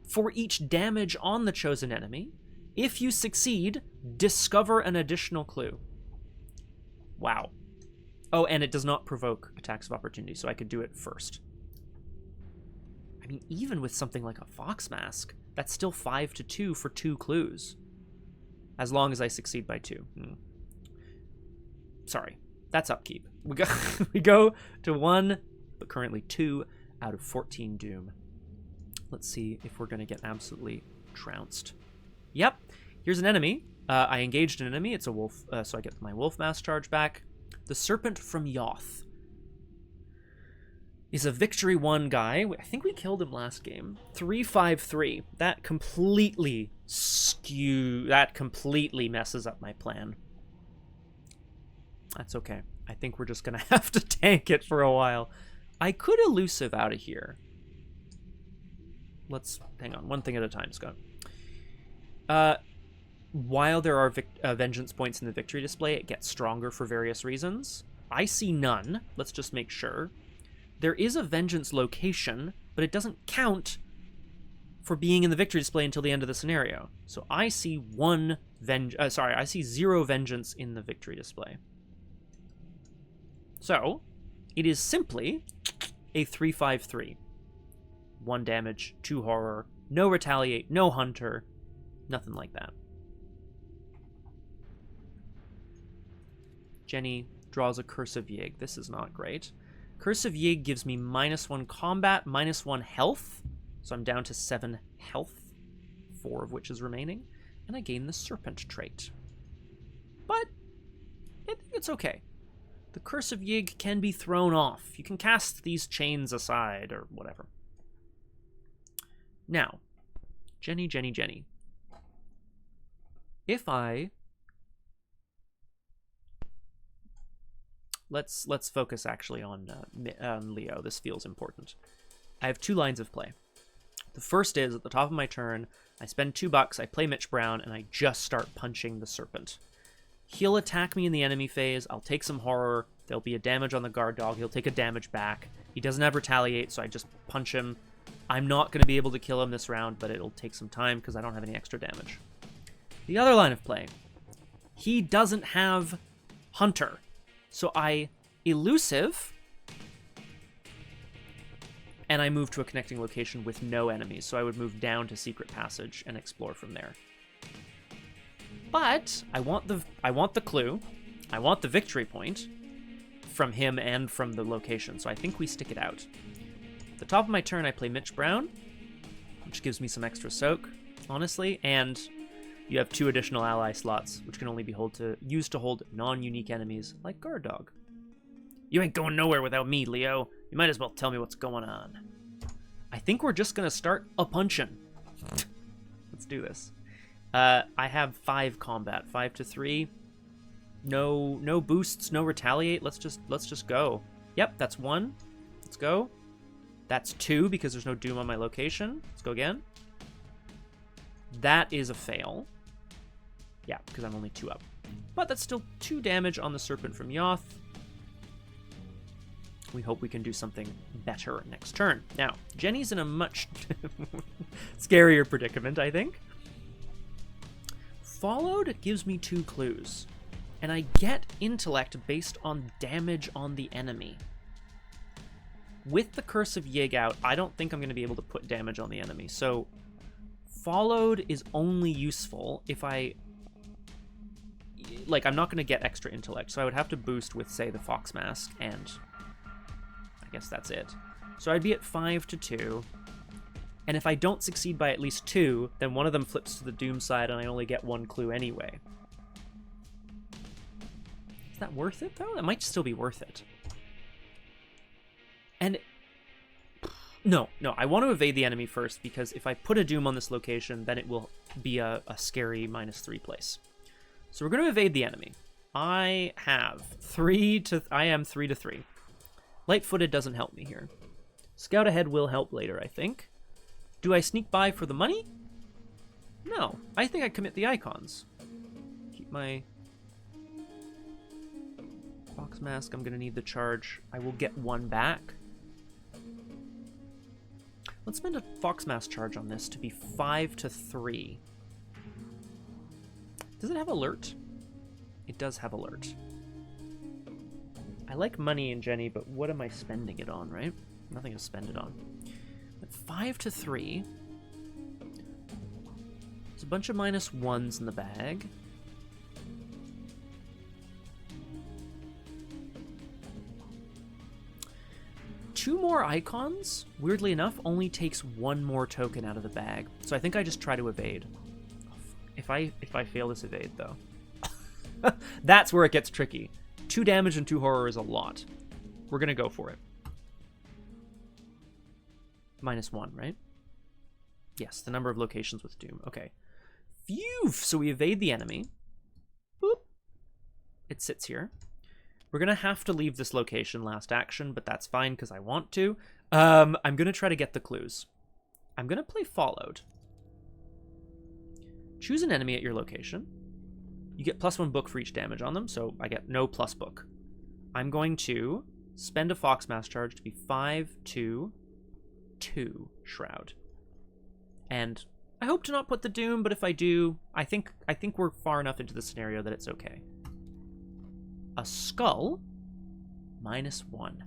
for each damage on the chosen enemy. If you succeed, discover an additional clue. Wow. Oh, and it does not provoke attacks of opportunity, so I could do it first. I mean, even with something like a Foxmask, that's still 5-2 for 2 clues. As long as I succeed by 2. Sorry, that's upkeep. We go to 1, but currently 2 out of 14 Doom. Let's see if we're going to get absolutely trounced. Yep, here's an enemy. I engaged an enemy. It's a wolf, so I get my Wolf Mask charge back. The Serpent from Yoth is a Victory 1 guy. I think we killed him last game. 3/5/3. That completely messes up my plan. That's okay. I think we're just going to have to tank it for a while. I could elusive out of here. Let's hang on. One thing at a time, Scott. While there are vengeance points in the victory display, it gets stronger for various reasons. I see none. Let's just make sure. There is a vengeance location, but it doesn't count for being in the victory display until the end of the scenario. So I see I see 0 vengeance in the victory display. So it is simply a 3/5/3. 1 damage, 2 horror, no retaliate, no hunter, nothing like that. Jenny draws a Curse of Yig. This is not great. Curse of Yig gives me -1 combat, -1 health. So I'm down to 7 health, 4 of which is remaining. And I gain the Serpent trait. But it's okay. The Curse of Yig can be thrown off. You can cast these chains aside or whatever. Now, Jenny. If I... Let's focus actually on Leo. This feels important. I have 2 lines of play. The first is, at the top of my turn, I spend $2, I play Mitch Brown, and I just start punching the Serpent. He'll attack me in the enemy phase, I'll take some horror, there'll be a damage on the guard dog, he'll take a damage back. He doesn't have retaliate, so I just punch him. I'm not going to be able to kill him this round, but it'll take some time because I don't have any extra damage. The other line of play, he doesn't have Hunter. So I elusive, and I move to a connecting location with no enemies. So I would move down to Secret Passage and explore from there. But I want the clue. I want the victory point from him and from the location. So I think we stick it out. At the top of my turn, I play Mitch Brown, which gives me some extra soak, honestly, and you have 2 additional ally slots, which can only be used to hold non-unique enemies like Guard Dog. You ain't going nowhere without me, Leo. You might as well tell me what's going on. I think we're just gonna start a-punchin'. Let's do this. I have 5 combat, 5/3. No boosts, no retaliate. Let's just go. Yep, that's 1. Let's go. That's 2 because there's no Doom on my location. Let's go again. That is a fail. Yeah, because I'm only 2 up. But that's still 2 damage on the Serpent from Yoth. We hope we can do something better next turn. Now, Jenny's in a much scarier predicament, I think. Followed gives me 2 clues. And I get intellect based on damage on the enemy. With the Curse of Yig out, I don't think I'm going to be able to put damage on the enemy. So followed is only useful if I'm not going to get extra intellect, so I would have to boost with, say, the Fox Mask, and I guess that's it. So I'd be at 5/2, and if I don't succeed by at least 2, then one of them flips to the Doom side, and I only get 1 clue anyway. Is that worth it, though? It might still be worth it. And no, I want to evade the enemy first, because if I put a Doom on this location, then it will be a scary -3 place. So we're going to evade the enemy. I am 3/3. Light-footed doesn't help me here. Scout ahead will help later, I think. Do I sneak by for the money? No, I think I commit the icons. Keep my Fox Mask. I'm going to need the charge. I will get 1 back. Let's spend a Fox Mask charge on this to be 5/3. Does it have alert? It does have alert. I like money in Jenny, but what am I spending it on, right? Nothing to spend it on. At 5/3. There's a bunch of -1s in the bag. Two more icons, weirdly enough, only takes 1 more token out of the bag. So I think I just try to evade. If I fail this evade, though. That's where it gets tricky. 2 damage and 2 horror is a lot. We're going to go for it. -1, right? Yes, the number of locations with Doom. Okay. Phew! So we evade the enemy. Boop. It sits here. We're going to have to leave this location last action, but that's fine because I want to. I'm going to try to get the clues. I'm going to play Followed. Choose an enemy at your location. You get +1 book for each damage on them, so I get no plus book. I'm going to spend a Fox Mass charge to be 5/2/2 Shroud. And I hope to not put the Doom, but if I do, I think we're far enough into the scenario that it's okay. A Skull, -1.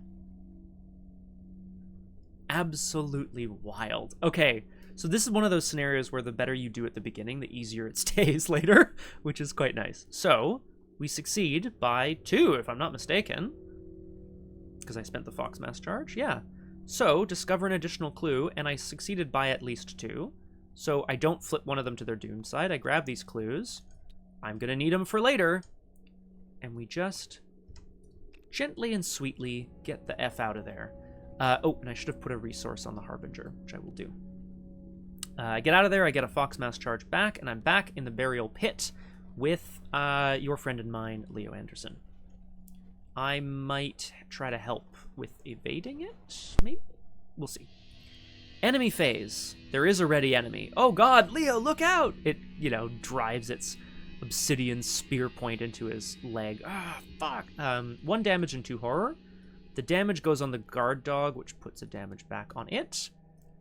Absolutely wild. Okay, so this is one of those scenarios where the better you do at the beginning, the easier it stays later, which is quite nice. So, we succeed by 2, if I'm not mistaken. Because I spent the Fox Mass charge, yeah. So, discover an additional clue, and I succeeded by at least 2. So I don't flip one of them to their doomed side. I grab these clues. I'm going to need them for later. And we just gently and sweetly get the F out of there. Oh, and I should have put a resource on the Harbinger, which I will do. I get out of there, I get a Fox Mass charge back, and I'm back in the burial pit with your friend and mine, Leo Anderson. I might try to help with evading it, maybe? We'll see. Enemy phase. There is a ready enemy. Oh god, Leo, look out! It, drives its obsidian spear point into his leg. Ah, fuck. 1 damage and 2 horror. The damage goes on the guard dog, which puts a damage back on it.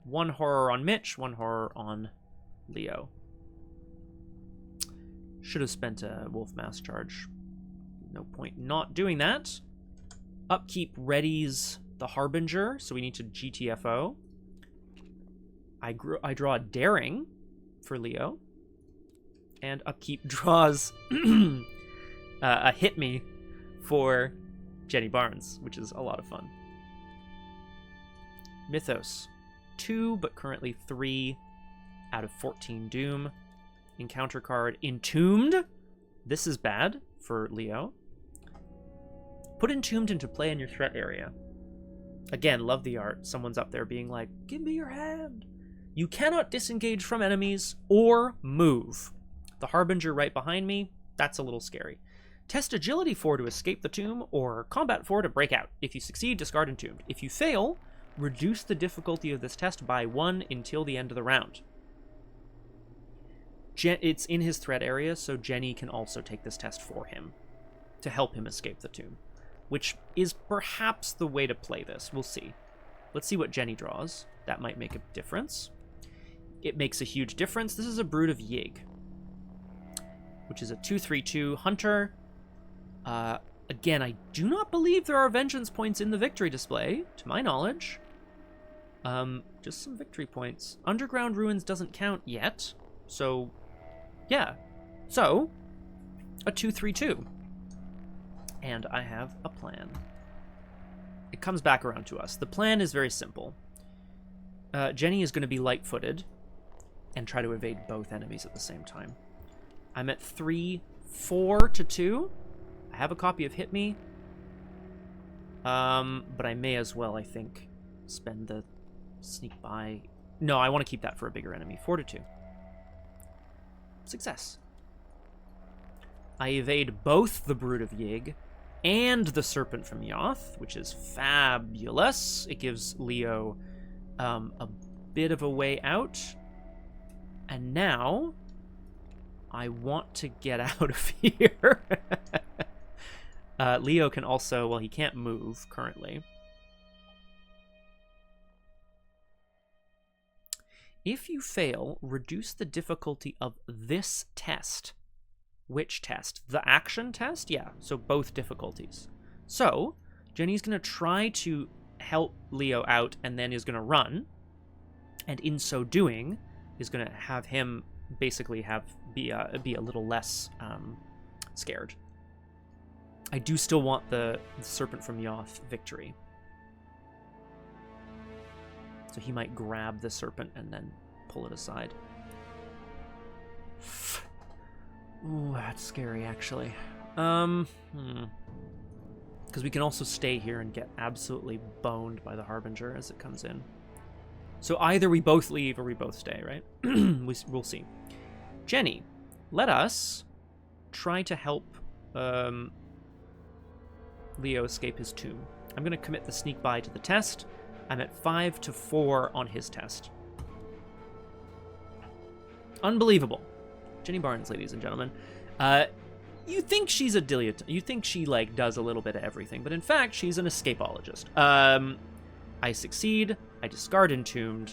1 horror on Mitch, 1 horror on Leo. Should have spent a Wolf Mass charge. No point not doing that. Upkeep readies the Harbinger, so we need to GTFO. I draw a Daring for Leo. And Upkeep draws a Hit Me for Jenny Barnes, which is a lot of fun. Mythos. 2, but currently 3 out of 14 Doom. Encounter card, Entombed. This is bad for Leo. Put Entombed into play in your threat area. Again, love the art. Someone's up there being like, give me your hand. You cannot disengage from enemies or move. The Harbinger right behind me, that's a little scary. Test Agility 4 to escape the tomb, or Combat 4 to break out. If you succeed, discard Entombed. If you fail, reduce the difficulty of this test by 1 until the end of the round. It's in his threat area, so Jenny can also take this test for him to help him escape the tomb, which is perhaps the way to play this. We'll see. Let's see what Jenny draws. That might make a difference. It makes a huge difference. This is a Brood of Yig, which is a 2/3/2 Hunter. Again, I do not believe there are vengeance points in the victory display, to my knowledge. Just some victory points. Underground Ruins doesn't count yet, so yeah. So, a 2/3/2. And I have a plan. It comes back around to us. The plan is very simple. Jenny is going to be light-footed and try to evade both enemies at the same time. I'm at 3/4/2. I have a copy of Hit Me. But I may as well, I think, spend the sneak by. No, I want to keep that for a bigger enemy. 4/2. Success. I evade both the Brood of Yig and the Serpent from Yoth, which is fabulous. It gives Leo a bit of a way out. And now I want to get out of here. Leo can also, well, he can't move currently. If you fail, reduce the difficulty of this test. Which test? The action test? Yeah, so both difficulties. So, Jenny's going to try to help Leo out and then is going to run. And in so doing, is going to have him basically be a little less scared. I do still want the Serpent from Yoth victory. So he might grab the serpent and then pull it aside. Ooh, that's scary, actually. Because we can also stay here and get absolutely boned by the Harbinger as it comes in. So either we both leave or we both stay, right? We'll see. Jenny, let us try to help Leo escape his tomb. I'm going to commit the sneak by to the test. I'm at 5/4 on his test. Unbelievable. Jenny Barnes, ladies and gentlemen. You think she's a dilettante. You think she, like, does a little bit of everything, but in fact, she's an escapologist. I succeed. I discard Entombed.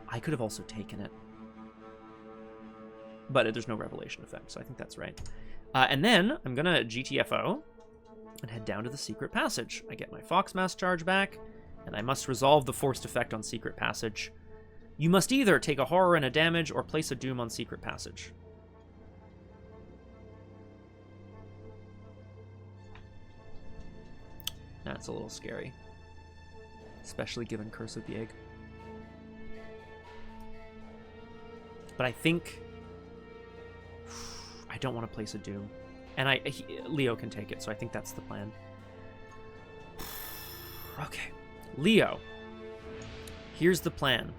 I could have also taken it. But there's no revelation effect, so I think that's right. And then I'm going to GTFO and head down to the secret passage. I get my Foxmask charge back, and I must resolve the forced effect on secret passage. You must either take a horror and a damage or place a doom on secret passage. That's a little scary. Especially given Curse of the Egg. But I think... I don't want to place a doom. And Leo can take it, so I think that's the plan. Okay. Leo. Here's the plan.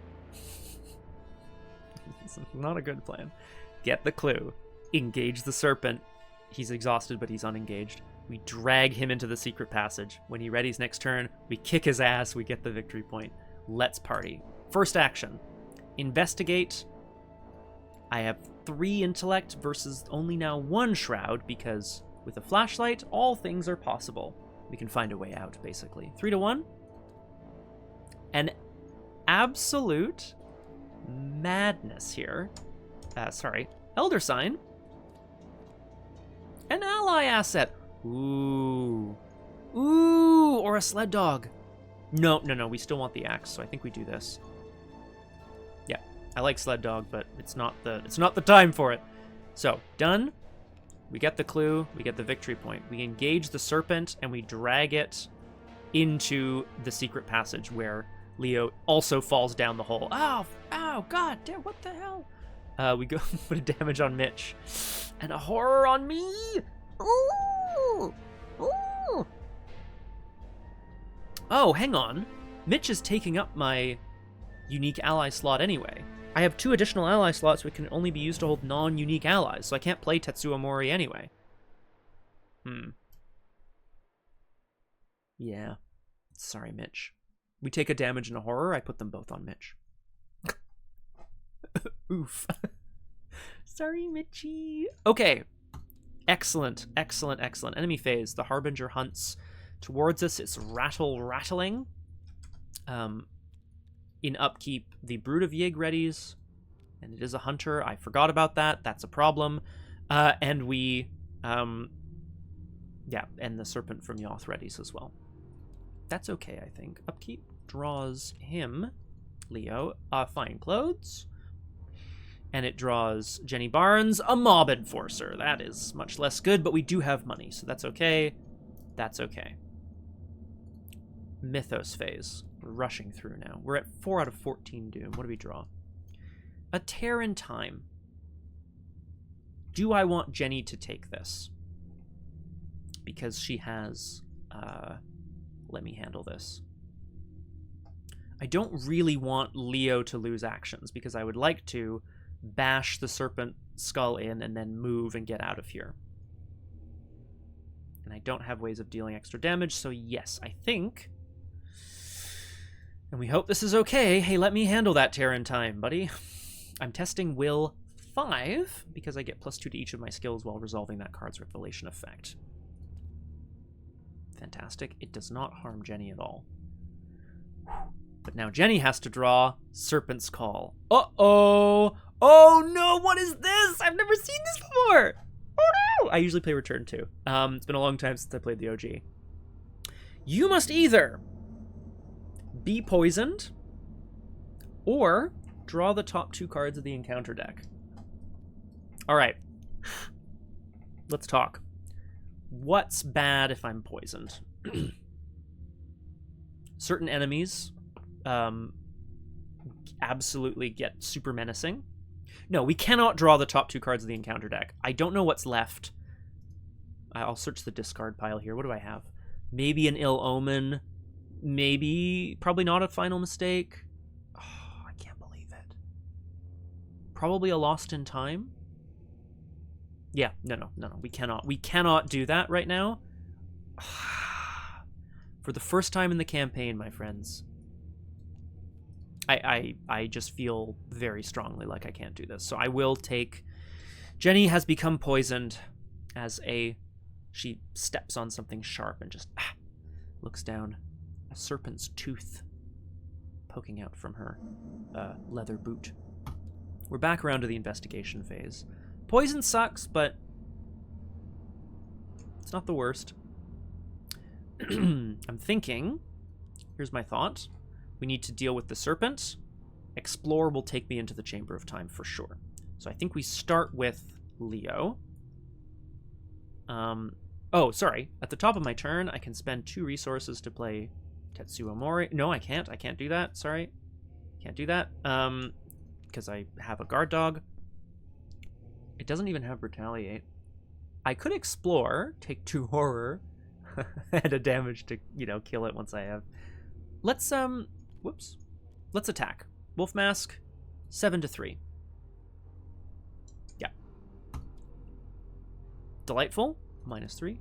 It's not a good plan. Get the clue. Engage the serpent. He's exhausted, but he's unengaged. We drag him into the secret passage. When he readies next turn, we kick his ass, we get the victory point. Let's party. First action. Investigate. I have 3 intellect versus only now 1 shroud, because with a flashlight, all things are possible. We can find a way out, basically. 3 to 1. An absolute madness here. Elder Sign. An ally asset. Ooh. Ooh, or a sled dog. No, we still want the axe, so I think we do this. Yeah, I like sled dog, but it's not the time for it. So, done. We get the clue, we get the victory point. We engage the serpent, and we drag it into the secret passage where Leo also falls down the hole. Ow, god damn, what the hell? We go put a damage on Mitch. And a horror on me! Ooh! Ooh! Oh, hang on. Mitch is taking up my unique ally slot anyway. I have 2 additional ally slots which can only be used to hold non-unique allies, so I can't play Tetsuo Mori anyway. Yeah. Sorry, Mitch. We take a damage and a horror, I put them both on Mitch. Oof. Sorry, Mitchie. Okay. Excellent. Enemy phase. The Harbinger hunts towards us. It's rattling. In upkeep, the Brood of Yig readies, and it is a hunter. I forgot about that. That's a problem. And we, and the Serpent from Yoth readies as well. That's okay, I think. Upkeep draws him, Leo, Fine Clothes. And it draws Jenny Barnes, a Mob Enforcer. That is much less good, but we do have money, so that's okay. That's okay. Mythos phase. We're rushing through now. We're at 4 out of 14 Doom. What do we draw? A Tear in Time. Do I want Jenny to take this? Because she has... let me handle this. I don't really want Leo to lose actions, because I would like to bash the Serpent Skull in and then move and get out of here. And I don't have ways of dealing extra damage, so yes, I think... And we hope this is okay. Hey, let me handle that Tear in Time, buddy. I'm testing Will 5, because I get +2 to each of my skills while resolving that card's revelation effect. Fantastic. It does not harm Jenny at all. But now Jenny has to draw Serpent's Call. Uh-oh! Oh no, what is this? I've never seen this before! Oh no! I usually play Return 2. It's been a long time since I played the OG. You must either be poisoned or draw the top 2 cards of the encounter deck. Alright. Let's talk. What's bad if I'm poisoned? Certain enemies absolutely get super menacing. No, we cannot draw the top 2 cards of the encounter deck. I don't know what's left. I'll search the discard pile here. What do I have? Maybe an Ill Omen. Maybe, probably not a Final Mistake. Oh, I can't believe it. Probably a Lost in Time. Yeah, no. We cannot do that right now. For the first time in the campaign, my friends, I just feel very strongly like I can't do this. So I will take... Jenny has become poisoned, as she steps on something sharp and just looks down. A serpent's tooth poking out from her leather boot. We're back around to the investigation phase. Poison sucks, but it's not the worst. I'm thinking, here's my thought. We need to deal with the serpent. Explore will take me into the Chamber of Time for sure. So I think we start with Leo. Oh, sorry. At the top of my turn, I can spend 2 resources to play Tetsuo Mori. No, I can't. I can't do that. Sorry. Can't do that. Because I have a guard dog. It doesn't even have Retaliate. I could explore, take 2 horror, and a damage to, kill it once I have. Let's, whoops. Let's attack. Wolf Mask, 7-3. Yeah. Delightful, -3.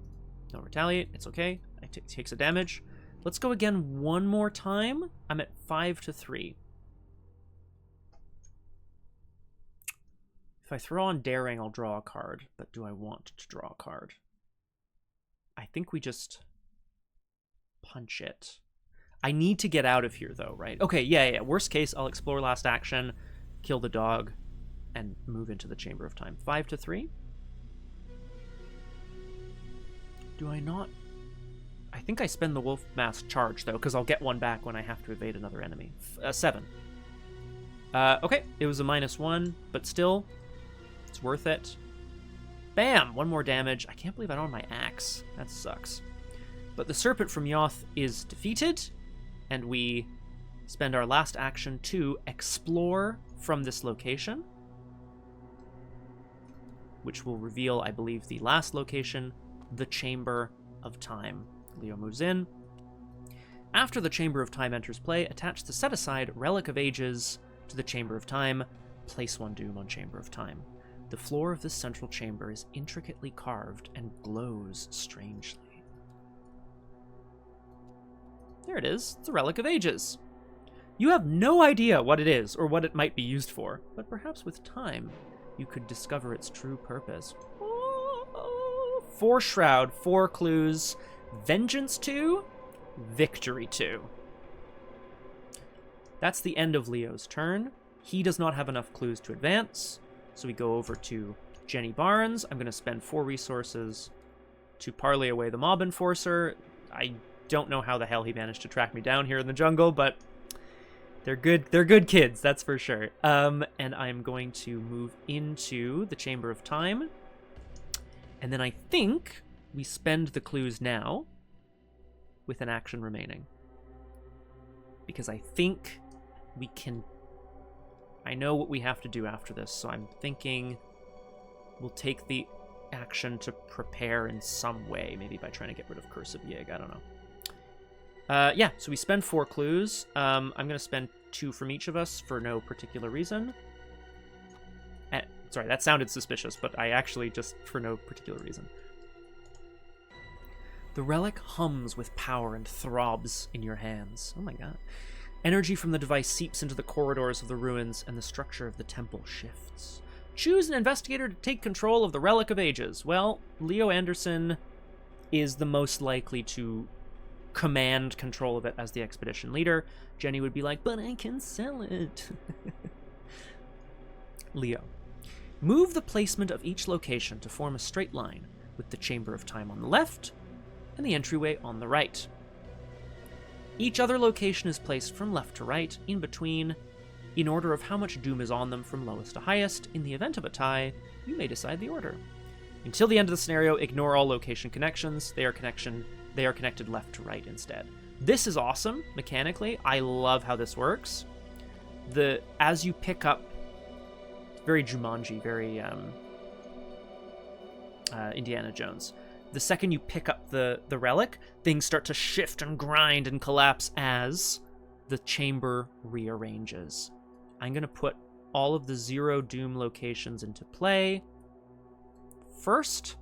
No Retaliate, it's okay. It takes a damage. Let's go again one more time. I'm at 5-3. If I throw on Daring, I'll draw a card. But do I want to draw a card? I think we just punch it. I need to get out of here, though, right? Okay, yeah. Worst case, I'll explore last action, kill the dog, and move into the Chamber of Time. 5-3. Do I not? I think I spend the Wolf Mask charge, though, because I'll get one back when I have to evade another enemy. 7. Okay, it was a -1, but still, it's worth it. Bam! 1 more damage. I can't believe I don't have my axe. That sucks. But the Serpent from Yoth is defeated, and we spend our last action to explore from this location, which will reveal, I believe, the last location, the Chamber of Time. Leo moves in. After the Chamber of Time enters play, attach the set-aside Relic of Ages to the Chamber of Time. Place 1 Doom on Chamber of Time. The floor of this central chamber is intricately carved and glows strangely. There it is. It's a Relic of Ages. You have no idea what it is or what it might be used for, but perhaps with time, you could discover its true purpose. 4 Shroud, 4 clues, Vengeance 2, Victory 2. That's the end of Leo's turn. He does not have enough clues to advance, so we go over to Jenny Barnes. I'm going to spend 4 resources to parley away the Mob Enforcer. I don't know how the hell he managed to track me down here in the jungle, but they're good kids, that's for sure. And I'm going to move into the Chamber of Time. And then I think we spend the clues now with an action remaining. Because I think we can... I know what we have to do after this, so I'm thinking we'll take the action to prepare in some way, maybe by trying to get rid of Curse of Yig, I don't know. Yeah, so we spend 4 clues. I'm going to spend 2 from each of us for no particular reason. Sorry, that sounded suspicious, but I actually just for no particular reason. The relic hums with power and throbs in your hands. Oh my god. Energy from the device seeps into the corridors of the ruins, and the structure of the temple shifts. Choose an investigator to take control of the Relic of Ages. Well, Leo Anderson is the most likely to command control of it as the expedition leader. Jenny would be like, but I can sell it. Leo. Move the placement of each location to form a straight line, with the Chamber of Time on the left and the entryway on the right. Each other location is placed from left to right, in between, in order of how much doom is on them from lowest to highest. In the event of a tie, you may decide the order. Until the end of the scenario, ignore all location connections. They are connected left to right instead. This is awesome, mechanically. I love how this works. As you pick up, very Jumanji, very Indiana Jones. The second you pick up the relic, things start to shift and grind and collapse as the chamber rearranges. I'm going to put all of the 0 doom locations into play first,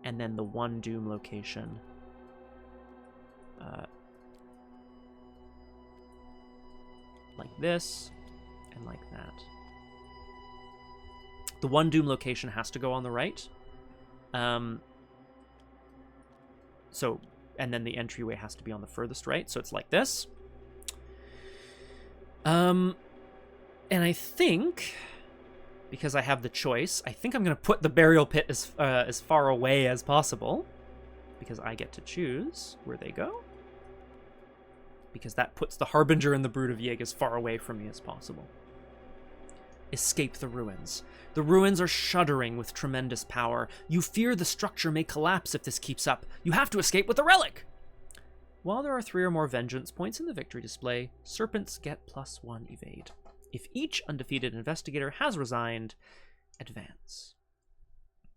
and then the 1 doom location like this and like that. The 1 doom location has to go on the right, So, and then the entryway has to be on the furthest right, so it's like this. And I think, because I have the choice, I think I'm going to put the burial pit as far away as possible, because I get to choose where they go. Because that puts the Harbinger and the Brood of Yig as far away from me as possible. Escape the ruins. The ruins are shuddering with tremendous power. You fear the structure may collapse if this keeps up. You have to escape with the relic! While there are 3 or more vengeance points in the victory display, serpents get +1 evade. If each undefeated investigator has resigned, advance.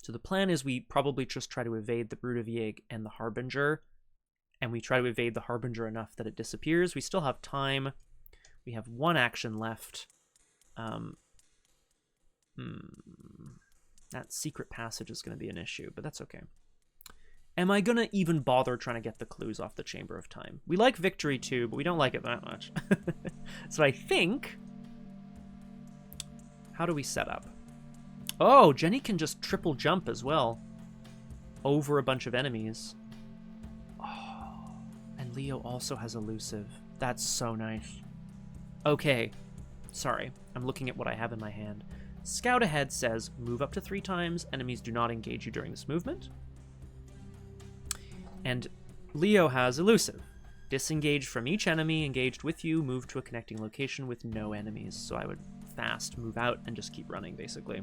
So the plan is we probably just try to evade the Brood of Yig and the Harbinger, and we try to evade the Harbinger enough that it disappears. We still have time. We have 1 action left. That secret passage is going to be an issue, but that's okay. Am I going to even bother trying to get the clues off the Chamber of Time? We like victory too, but we don't like it that much. So I think... How do we set up? Oh, Jenny can just triple jump as well. Over a bunch of enemies. Oh, and Leo also has elusive. That's so nice. Okay. Sorry, I'm looking at what I have in my hand. Scout ahead says, move up to 3 times. Enemies do not engage you during this movement. And Leo has elusive. Disengage from each enemy engaged with you. Move to a connecting location with no enemies. So I would fast move out and just keep running, basically.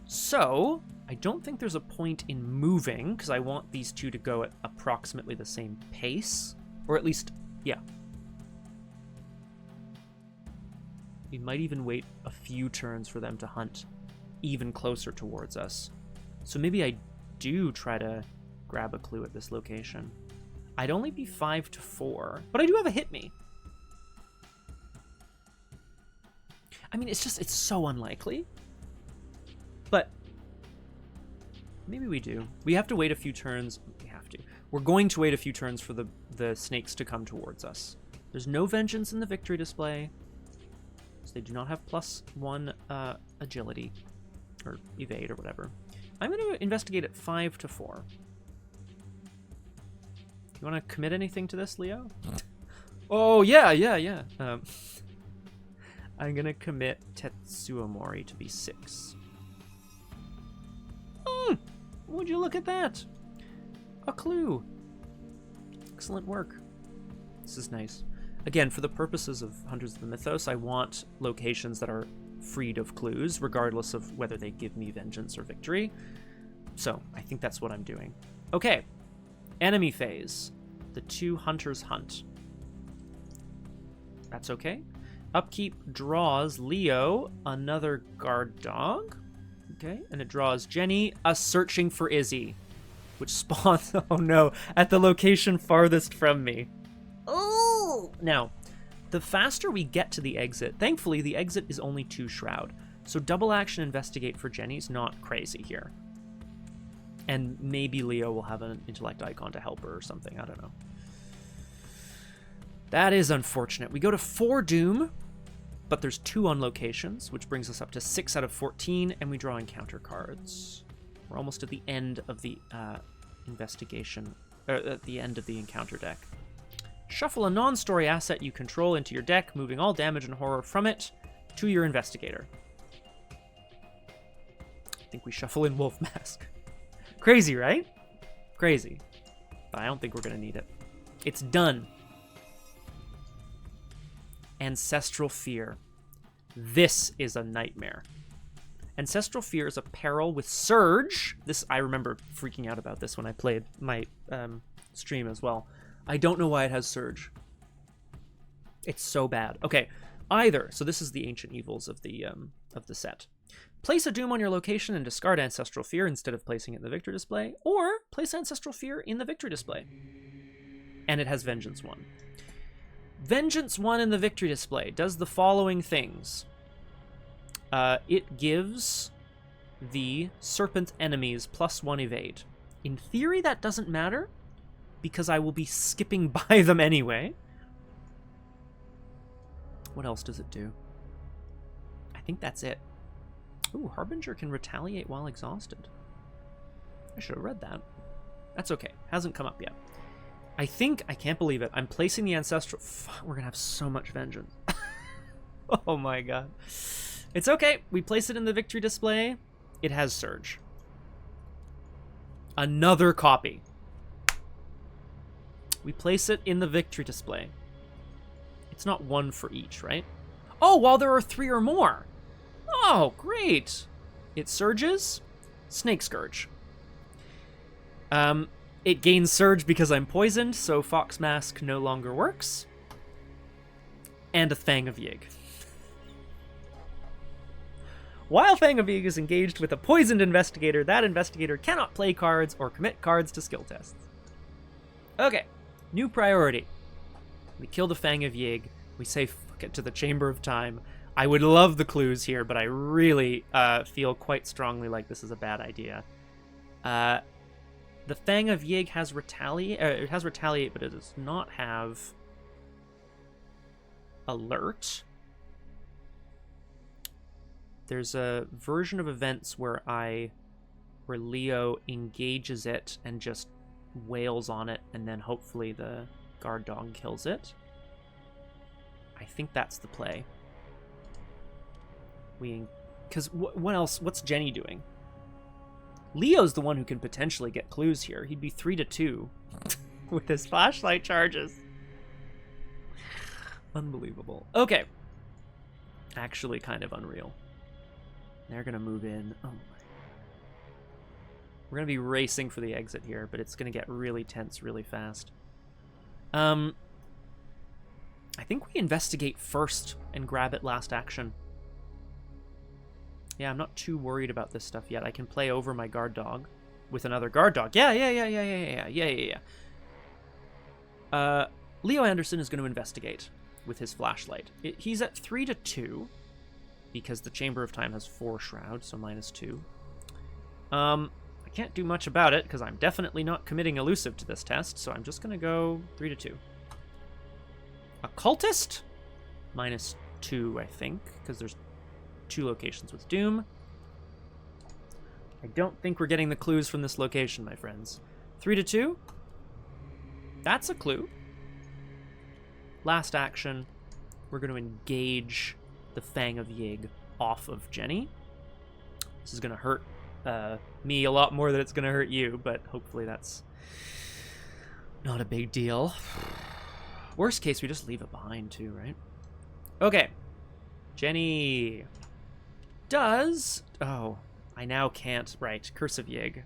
So I don't think there's a point in moving, because I want these 2 to go at approximately the same pace. Or at least, yeah. We might even wait a few turns for them to hunt even closer towards us. So maybe I do try to grab a clue at this location. I'd only be 5 to 4, but I do have a hit me. I mean, it's so unlikely. But maybe we do. We have to wait a few turns. We're going to wait a few turns for the snakes to come towards us. There's no vengeance in the victory display. So they do not have +1 agility or evade or whatever. I'm going to investigate at 5 to 4. You want to commit anything to this, Leo? Oh, yeah. I'm going to commit Tetsuo Mori to be 6. Would you look at that? A clue. Excellent work. This is nice. Again, for the purposes of Hunters of the Mythos, I want locations that are freed of clues, regardless of whether they give me vengeance or victory. So, I think that's what I'm doing. Okay. Enemy phase. The 2 hunters hunt. That's okay. Upkeep draws Leo another guard dog. Okay, and it draws Jenny a searching for Izzy, which spawns, oh no, at the location farthest from me. Oh! Now, the faster we get to the exit, thankfully the exit is only 2 shroud, so double action investigate for Jenny's not crazy here. And maybe Leo will have an intellect icon to help her or something, I don't know. That is unfortunate. We go to 4 Doom, but there's 2 on locations, which brings us up to 6 out of 14, and we draw encounter cards. We're almost at the end of the investigation, or at the end of the encounter deck. Shuffle a non-story asset you control into your deck, moving all damage and horror from it to your investigator. I think we shuffle in Wolf Mask. Crazy, right? Crazy. But I don't think we're going to need it. It's done. Ancestral Fear. This is a nightmare. Ancestral Fear is a peril with Surge. This, I remember freaking out about this when I played my stream as well. I don't know why it has Surge. It's so bad. Okay, either. So this is the Ancient Evils of the set. Place a Doom on your location and discard Ancestral Fear instead of placing it in the Victory display, or place Ancestral Fear in the Victory display. And it has Vengeance 1. Vengeance 1 in the Victory display does the following things. It gives the serpent enemies +1 evade. In theory, that doesn't matter, because I will be skipping by them anyway. What else does it do? I think that's it. Ooh, Harbinger can retaliate while exhausted. I should have read that. That's okay. Hasn't come up yet. I can't believe it. I'm placing the Ancestral... We're gonna have so much vengeance. Oh my god. It's okay. We place it in the victory display. It has Surge. Another copy. We place it in the victory display. It's not one for each, right? Oh, while there are 3 or more. Oh, great. It surges. Snake Scourge. It gains Surge because I'm poisoned, so Fox Mask no longer works. And a Fang of Yig. While Fang of Yig is engaged with a poisoned investigator, that investigator cannot play cards or commit cards to skill tests. Okay, new priority. We kill the Fang of Yig. We say fuck it to the Chamber of Time. I would love the clues here, but I really feel quite strongly like this is a bad idea. The Fang of Yig has Retaliate. It has Retaliate, but it does not have Alert. There's a version of events where Leo engages it and just wails on it, and then hopefully the guard dog kills it. I think that's the play. Because what else? What's Jenny doing? Leo's the one who can potentially get clues here. He'd be 3-2 with his flashlight charges. Unbelievable. Okay. Actually kind of unreal. They're going to move in. Oh my. We're going to be racing for the exit here, but it's going to get really tense really fast. I think we investigate first and grab it last action. Yeah, I'm not too worried about this stuff yet. I can play over my guard dog with another guard dog. Yeah. Leo Anderson is going to investigate with his flashlight. He's at 3-2 because the Chamber of Time has 4 shrouds, so -2. I can't do much about it because I'm definitely not committing elusive to this test, so I'm just going to go 3-2. Occultist? -2, I think, because there's 2 locations with Doom. I don't think we're getting the clues from this location, my friends. 3-2. That's a clue. Last action, we're going to engage the Fang of Yig off of Jenny. This is going to hurt me a lot more than it's going to hurt you, but hopefully that's not a big deal. Worst case, we just leave it behind too, right? Okay. Jenny does... Oh, I now can't. Right, Curse of Yig.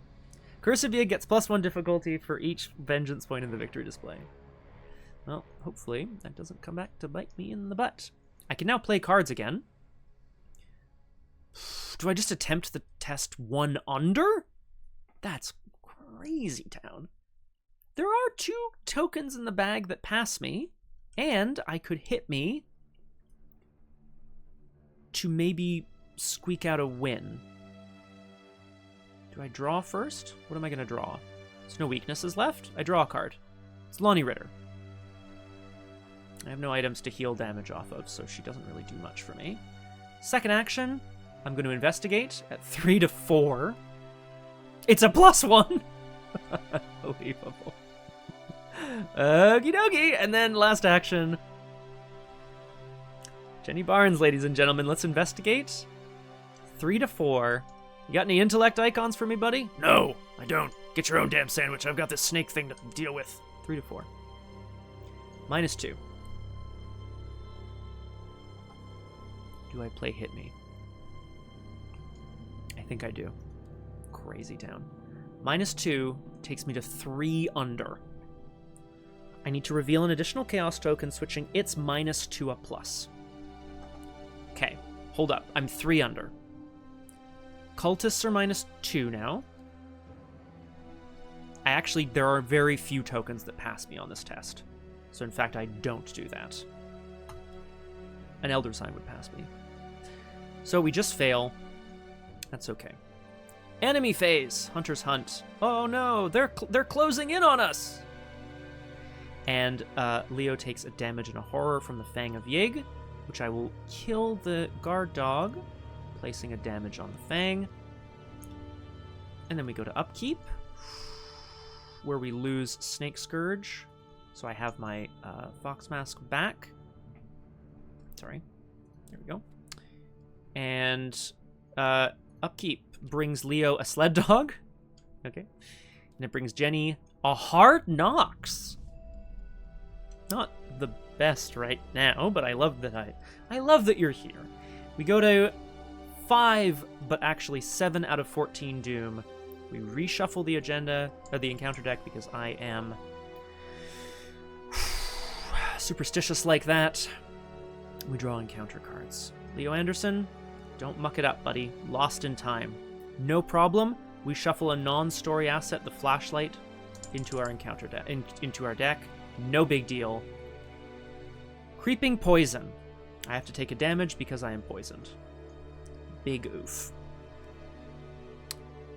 Curse of Yig gets +1 difficulty for each vengeance point in the victory display. Well, hopefully that doesn't come back to bite me in the butt. I can now play cards again. Do I just attempt the test 1 under? That's crazy town. There are 2 tokens in the bag that pass me, and I could hit me to maybe squeak out a win. Do I draw first? What am I going to draw? There's no weaknesses left. I draw a card. It's Lonnie Ritter. I have no items to heal damage off of, so she doesn't really do much for me. Second action, I'm going to investigate at 3-4. It's a +1! Unbelievable. Okie dokie! And then last action. Jenny Barnes, ladies and gentlemen, let's investigate. 3-4. You got any intellect icons for me, buddy? No, I don't. Get your own damn sandwich. I've got this snake thing to deal with. 3-4. -2. Do I play Hit Me? I think I do. Crazy town. -2 takes me to 3 under. I need to reveal an additional chaos token, switching its minus to a plus. Okay, hold up. I'm 3 under. Cultists are -2 now. There are very few tokens that pass me on this test. So in fact, I don't do that. An Elder Sign would pass me. So we just fail. That's okay. Enemy phase, Hunter's Hunt. Oh no, they're closing in on us. And Leo takes a damage and a horror from the Fang of Yig, which I will kill the guard dog. placing a damage on the Fang. And then we go to Upkeep, where we lose Snake Scourge. So I have my Fox Mask back. Sorry. There we go. And Upkeep brings Leo a Sled Dog. Okay. And it brings Jenny a Hard Knocks. Not the best right now, but I love that you're here. We go to 5, but actually 7 out of 14 Doom. We reshuffle the agenda, or the encounter deck, because I am superstitious like that. We draw encounter cards. Leo Anderson, don't muck it up, buddy. Lost in Time. No problem. We shuffle a non-story asset, the Flashlight, into our encounter deck, into our deck. No big deal. Creeping Poison. I have to take a damage because I am poisoned. Big oof.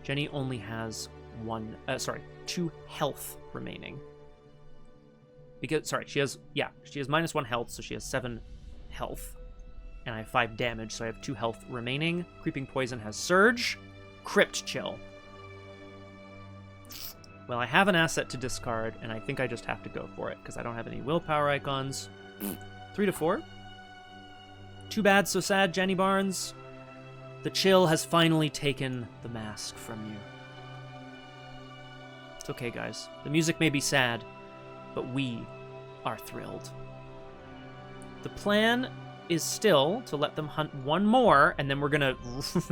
Jenny only has 2 health remaining. Because, she has -1 health, so she has 7 health. And I have 5 damage, so I have 2 health remaining. Creeping Poison has Surge. Crypt Chill. Well, I have an asset to discard, and I think I just have to go for it, because I don't have any willpower icons. 3 to 4. Too bad, so sad, Jenny Barnes. The chill has finally taken the mask from you. It's okay, guys. The music may be sad, but we are thrilled. The plan is still to let them hunt one more, and then we're gonna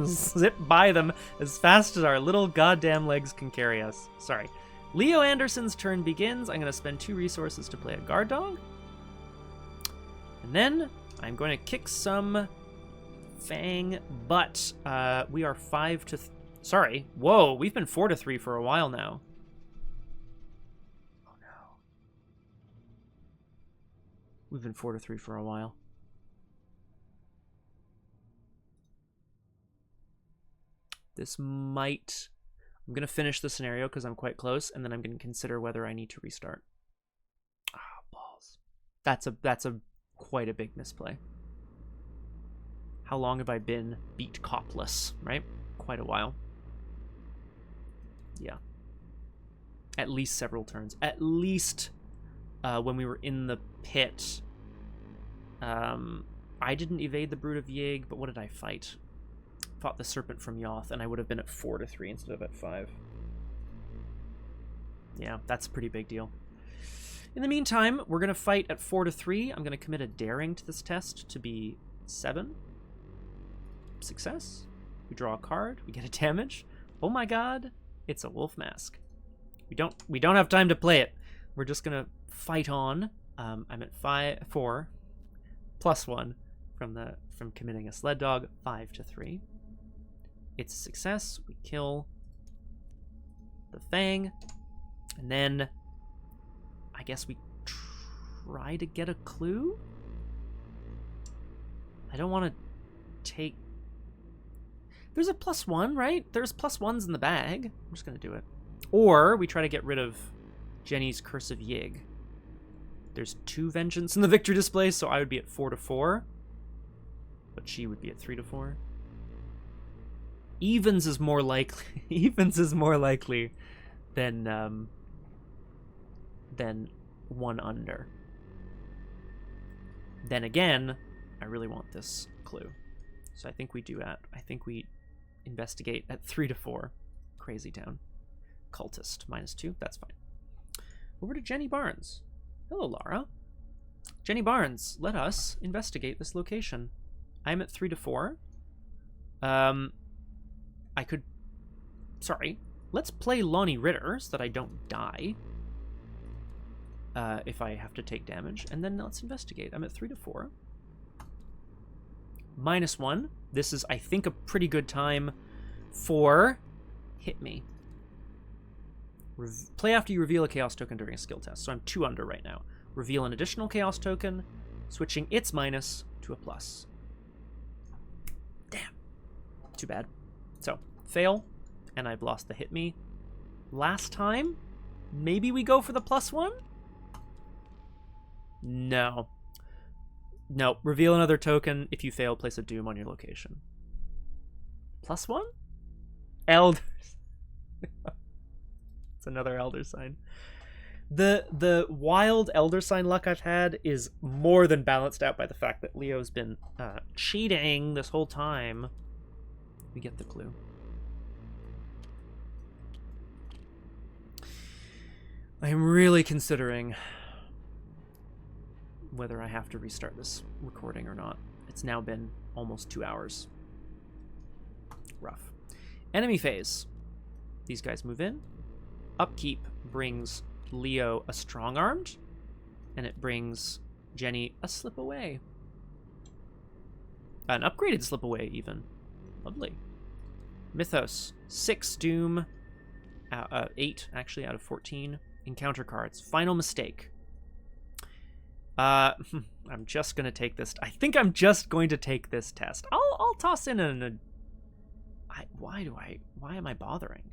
zip by them as fast as our little goddamn legs can carry us. Sorry. Leo Anderson's turn begins. I'm gonna spend 2 resources to play a guard dog. And then I'm going to kick some Fang, but we are 5 to... Sorry. Whoa, we've been 4 to 3 for a while now. Oh, no. We've been 4 to 3 for a while. This might... I'm going to finish the scenario because I'm quite close, and then I'm going to consider whether I need to restart. Ah, balls. That's a quite a big misplay. How long have I been beat copless, right? Quite a while. Yeah. At least several turns. At least when we were in the pit. I didn't evade the Brood of Yig, but what did I fight? Fought the Serpent from Yoth, and I would have been at 4 to 3 instead of at 5. Yeah, that's a pretty big deal. In the meantime, we're going to fight at 4 to 3. I'm going to commit a daring to this test to be 7. Success. We draw a card. We get a damage. Oh my god, it's a wolf mask. We don't have time to play it. We're just going to fight on. I'm at 4 plus 1 from committing a sled dog. 5 to 3. It's a success. We kill the Fang. And then I guess we try to get a clue? I don't want to take... There's a +1, right? There's +1s in the bag. I'm just going to do it. Or we try to get rid of Jenny's Curse of Yig. There's 2 Vengeance in the victory display, so I would be at 4 to 4. But she would be at 3 to 4. Evens is more likely. Evens is more likely than 1 under. Then again, I really want this clue. So I think we do that. I think we investigate at 3 to 4. Crazy Town. Cultist, -2. That's fine. Over to Jenny Barnes. Hello, Lara. Jenny Barnes, let us investigate this location. I'm at 3 to 4. I could... Sorry. Let's play Lonnie Ritter so that I don't die. If I have to take damage. And then let's investigate. I'm at 3 to 4. -1. This is, I think, a pretty good time for... Hit me. Play after you reveal a Chaos token during a skill test. So I'm 2 under right now. Reveal an additional Chaos token, switching its minus to a plus. Damn. Too bad. So, fail, and I've lost the hit me. Last time, maybe we go for the +1? No. No, reveal another token. If you fail, place a Doom on your location. +1? Elders. It's another elder sign. The wild elder sign luck I've had is more than balanced out by the fact that Leo's been cheating this whole time. We get the clue. I am really considering whether I have to restart this recording or not. It's now been almost 2 hours. Rough. Enemy phase. These guys move in. Upkeep brings Leo a strong-armed, and it brings Jenny a slip away. An upgraded slip away, even. Lovely. Mythos. 6 Doom. 8, actually, out of 14. Encounter cards. Final mistake. I'm just going to take this. I think I'm just going to take this test. I'll toss in why am I bothering?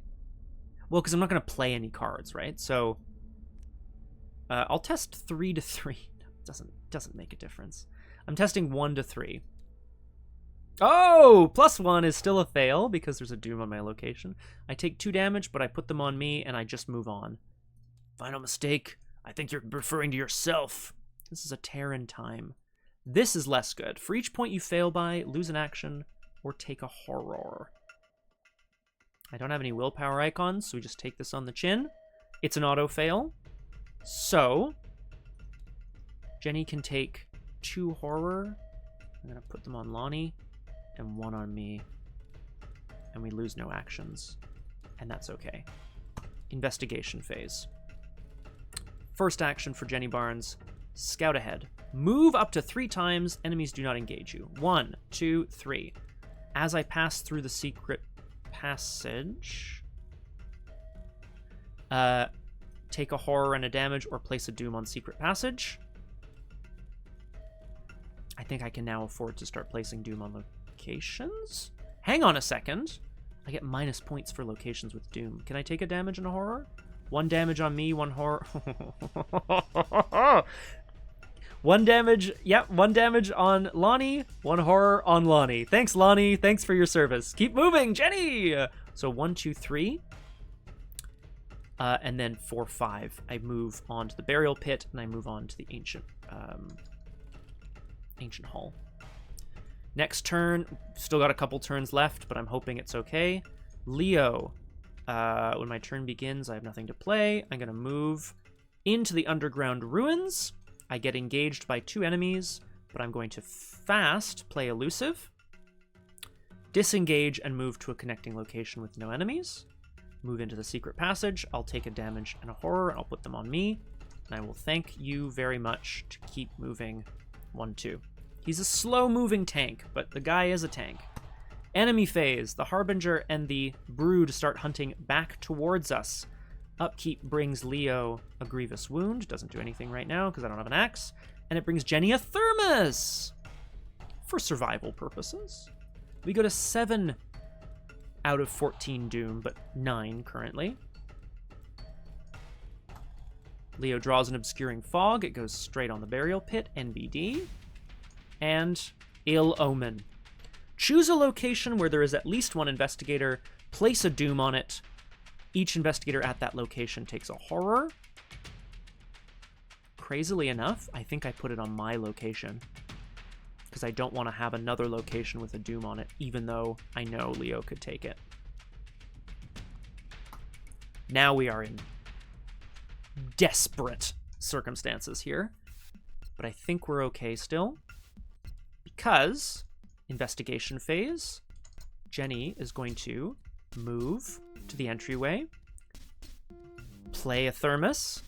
Well, because I'm not going to play any cards, right? So I'll test 3 to 3. Doesn't make a difference. I'm testing 1 to 3. Oh, +1 is still a fail because there's a Doom on my location. I take 2 damage, but I put them on me and I just move on. Final mistake. I think you're referring to yourself. This is a tear in time. This is less good. For each point you fail by, lose an action or take a horror. I don't have any willpower icons, so we just take this on the chin. It's an auto fail. So, Jenny can take 2 horror. I'm going to put them on Lonnie and 1 on me. And we lose no actions. And that's okay. Investigation phase. First action for Jenny Barnes. Scout ahead. Move up to 3 times. Enemies do not engage you. 1, 2, 3. As I pass through the secret passage, take a horror and a damage or place a doom on secret passage. I think I can now afford to start placing doom on locations. Hang on a second. I get minus points for locations with doom. Can I take a damage and a horror? 1 damage on me, 1 horror. 1 damage, yep, 1 damage on Lonnie, 1 horror on Lonnie. Thanks, Lonnie. Thanks for your service. Keep moving, Jenny! So 1, 2, 3. And then 4, 5. I move on to the burial pit, and I move on to the ancient hall. Next turn, still got a couple turns left, but I'm hoping it's okay. Leo, when my turn begins, I have nothing to play. I'm going to move into the underground ruins. I get engaged by 2 enemies, but I'm going to fast play elusive, disengage, and move to a connecting location with no enemies. Move into the secret passage. I'll take a damage and a horror, and I'll put them on me. And I will thank you very much to keep moving. 1, 2. He's a slow-moving tank, but the guy is a tank. Enemy phase. The Harbinger and the Brood start hunting back towards us. Upkeep brings Leo a grievous wound. Doesn't do anything right now because I don't have an axe. And it brings Jenny a thermos for survival purposes. We go to 7 out of 14 doom, but 9 currently. Leo draws an obscuring fog. It goes straight on the burial pit, NBD. And ill omen. Choose a location where there is at least 1 investigator. Place a doom on it. Each investigator at that location takes a horror. Crazily enough, I think I put it on my location because I don't want to have another location with a doom on it, even though I know Leo could take it. Now we are in desperate circumstances here, but I think we're okay still because investigation phase, Jenny is going to move to the entryway, play a thermos.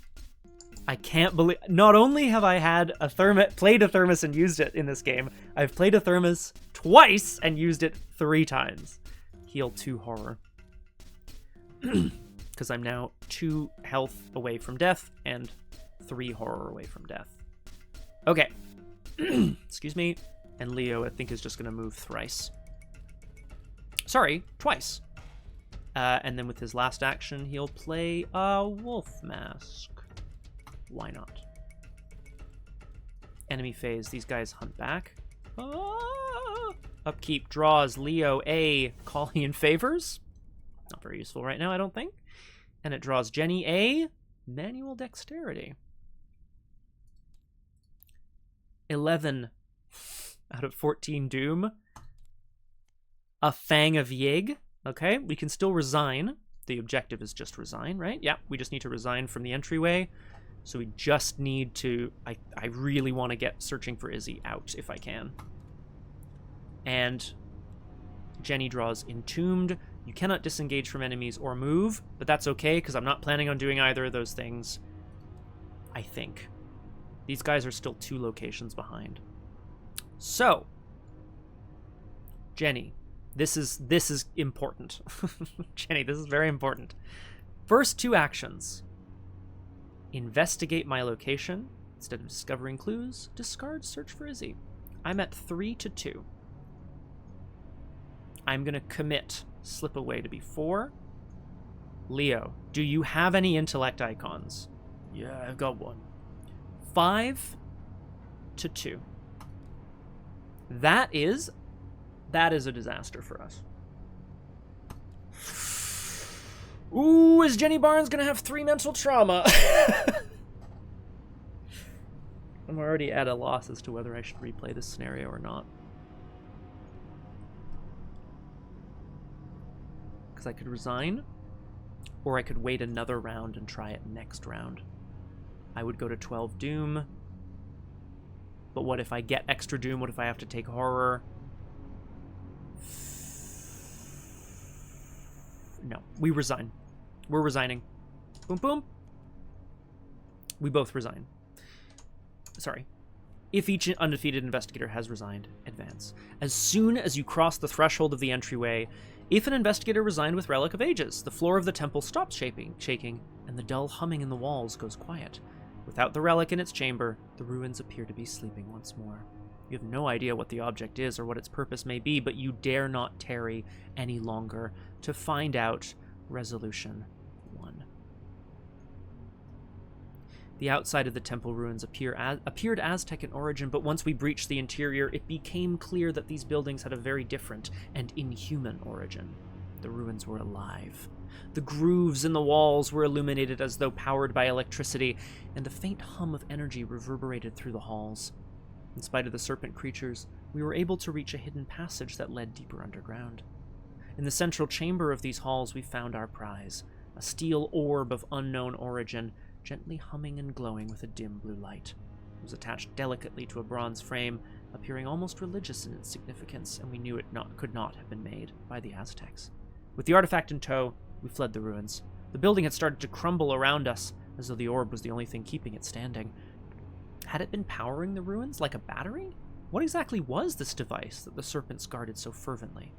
I can't believe, not only have I had a played a thermos and used it in this game, I've played a thermos twice and used it 3 times. Heal 2 horror. Because I'm now 2 health away from death and 3 horror away from death. Okay. Excuse me. And Leo, I think, is just going to move thrice. Sorry, twice. And then with his last action, he'll play a wolf mask. Why not? Enemy phase. These guys hunt back. Upkeep draws Leo a Calling in Favors. Not very useful right now, I don't think. And it draws Jenny a Manual Dexterity. 11 out of 14 Doom. A Fang of Yig. Okay, we can still resign. The objective is just resign, right? Yeah, we just need to resign from the entryway. So we just need to... I really want to get Searching for Izzy out if I can. And Jenny draws Entombed. You cannot disengage from enemies or move, but that's okay because I'm not planning on doing either of those things. I think. These guys are still 2 locations behind. So, Jenny, this is important. Jenny, this is very important. First 2 actions. Investigate my location. Instead of discovering clues, discard Search for Izzy. I'm at 3-2. I'm going to commit Slip Away to be 4. Leo, do you have any intellect icons? Yeah, I've got one. 5-2. That is a disaster for us. Ooh, is Jenny Barnes gonna have 3 mental trauma? I'm already at a loss as to whether I should replay this scenario or not. Because I could resign, or I could wait another round and try it next round. I would go to 12 Doom. But what if I get extra Doom? What if I have to take Horror? No, we resign. We're resigning. Boom, boom. We both resign. Sorry. If each undefeated investigator has resigned, advance. As soon as you cross the threshold of the entryway, if an investigator resigned with Relic of Ages, the floor of the temple stops shaking, and the dull humming in the walls goes quiet. Without the relic in its chamber, the ruins appear to be sleeping once more. You have no idea what the object is or what its purpose may be, but you dare not tarry any longer to find out. Resolution 1. The outside of the temple ruins appeared Aztec in origin, but once we breached the interior, it became clear that these buildings had a very different and inhuman origin. The ruins were alive. The grooves in the walls were illuminated as though powered by electricity, and a faint hum of energy reverberated through the halls. In spite of the serpent creatures, we were able to reach a hidden passage that led deeper underground. In the central chamber of these halls, we found our prize, a steel orb of unknown origin, gently humming and glowing with a dim blue light. It was attached delicately to a bronze frame, appearing almost religious in its significance, and we knew it could not have been made by the Aztecs. With the artifact in tow, we fled the ruins. The building had started to crumble around us, as though the orb was the only thing keeping it standing. Had it been powering the ruins like a battery? What exactly was this device that the serpents guarded so fervently?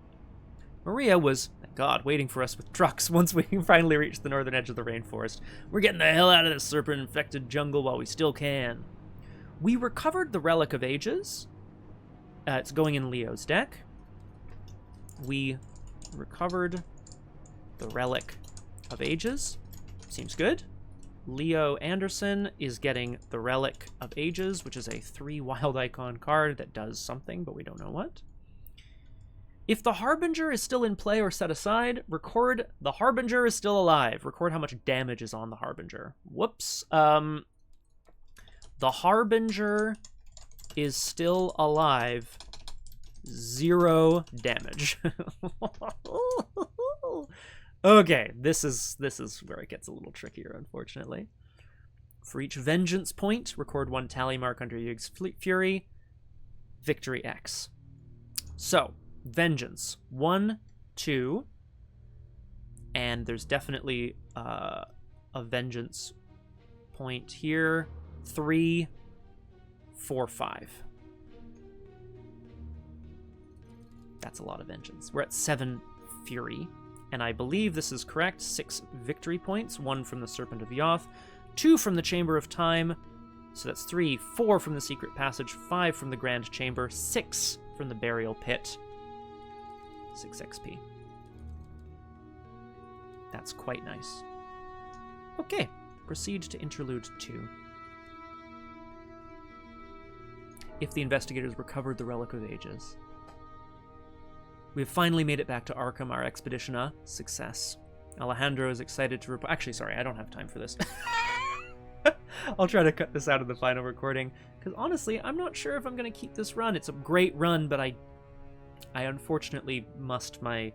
Maria was, thank God, waiting for us with trucks once we finally reached the northern edge of the rainforest. We're getting the hell out of this serpent-infected jungle while we still can. We recovered the Relic of Ages. It's going in Leo's deck. We recovered the Relic of Ages. Seems good. Leo Anderson is getting the Relic of Ages, which is a 3 wild icon card that does something, but we don't know what. If the Harbinger is still in play or set aside, record the Harbinger is still alive. Record how much damage is on the Harbinger. Whoops. The Harbinger is still alive. 0 damage. Okay, this is where it gets a little trickier, unfortunately. For each vengeance point, record 1 tally mark under Yig's Fury. Victory X. So, vengeance 1, 2, and there's definitely a vengeance point here. 3, 4, 5. That's a lot of vengeance. We're at 7 fury, and I believe this is correct. 6 victory points, 1 from the Serpent of Yoth, 2 from the Chamber of Time, so that's 3, 4 from the Secret Passage, 5 from the Grand Chamber, 6 from the Burial Pit, 6 XP. That's quite nice. Okay, proceed to Interlude 2. If the investigators recovered the Relic of Ages, We've finally made it back to Arkham, our expedition a success. Alejandro is excited to report. Actually, sorry, I don't have time for this. I'll try to cut this out of the final recording, because honestly, I'm not sure if I'm going to keep this run. It's a great run, but I unfortunately mussed my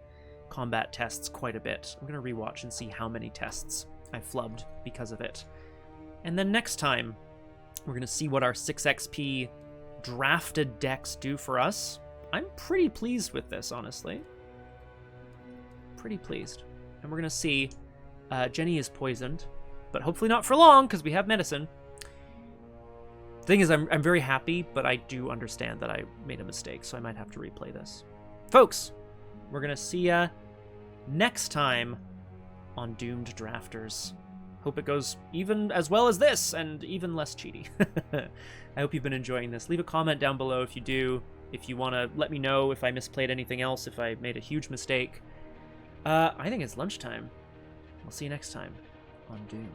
combat tests quite a bit. I'm going to rewatch and see how many tests I flubbed because of it. And then next time, we're going to see what our 6XP drafted decks do for us. I'm pretty pleased with this, honestly. Pretty pleased. And we're going to see Jenny is poisoned, but hopefully not for long, because we have medicine. The thing is, I'm very happy, but I do understand that I made a mistake, so I might have to replay this. Folks, we're going to see ya next time on Doomed Drafters. Hope it goes even as well as this, and even less cheaty. I hope you've been enjoying this. Leave a comment down below if you do. If you want to let me know if I misplayed anything else, if I made a huge mistake. I think it's lunchtime. I'll see you next time on Doomed.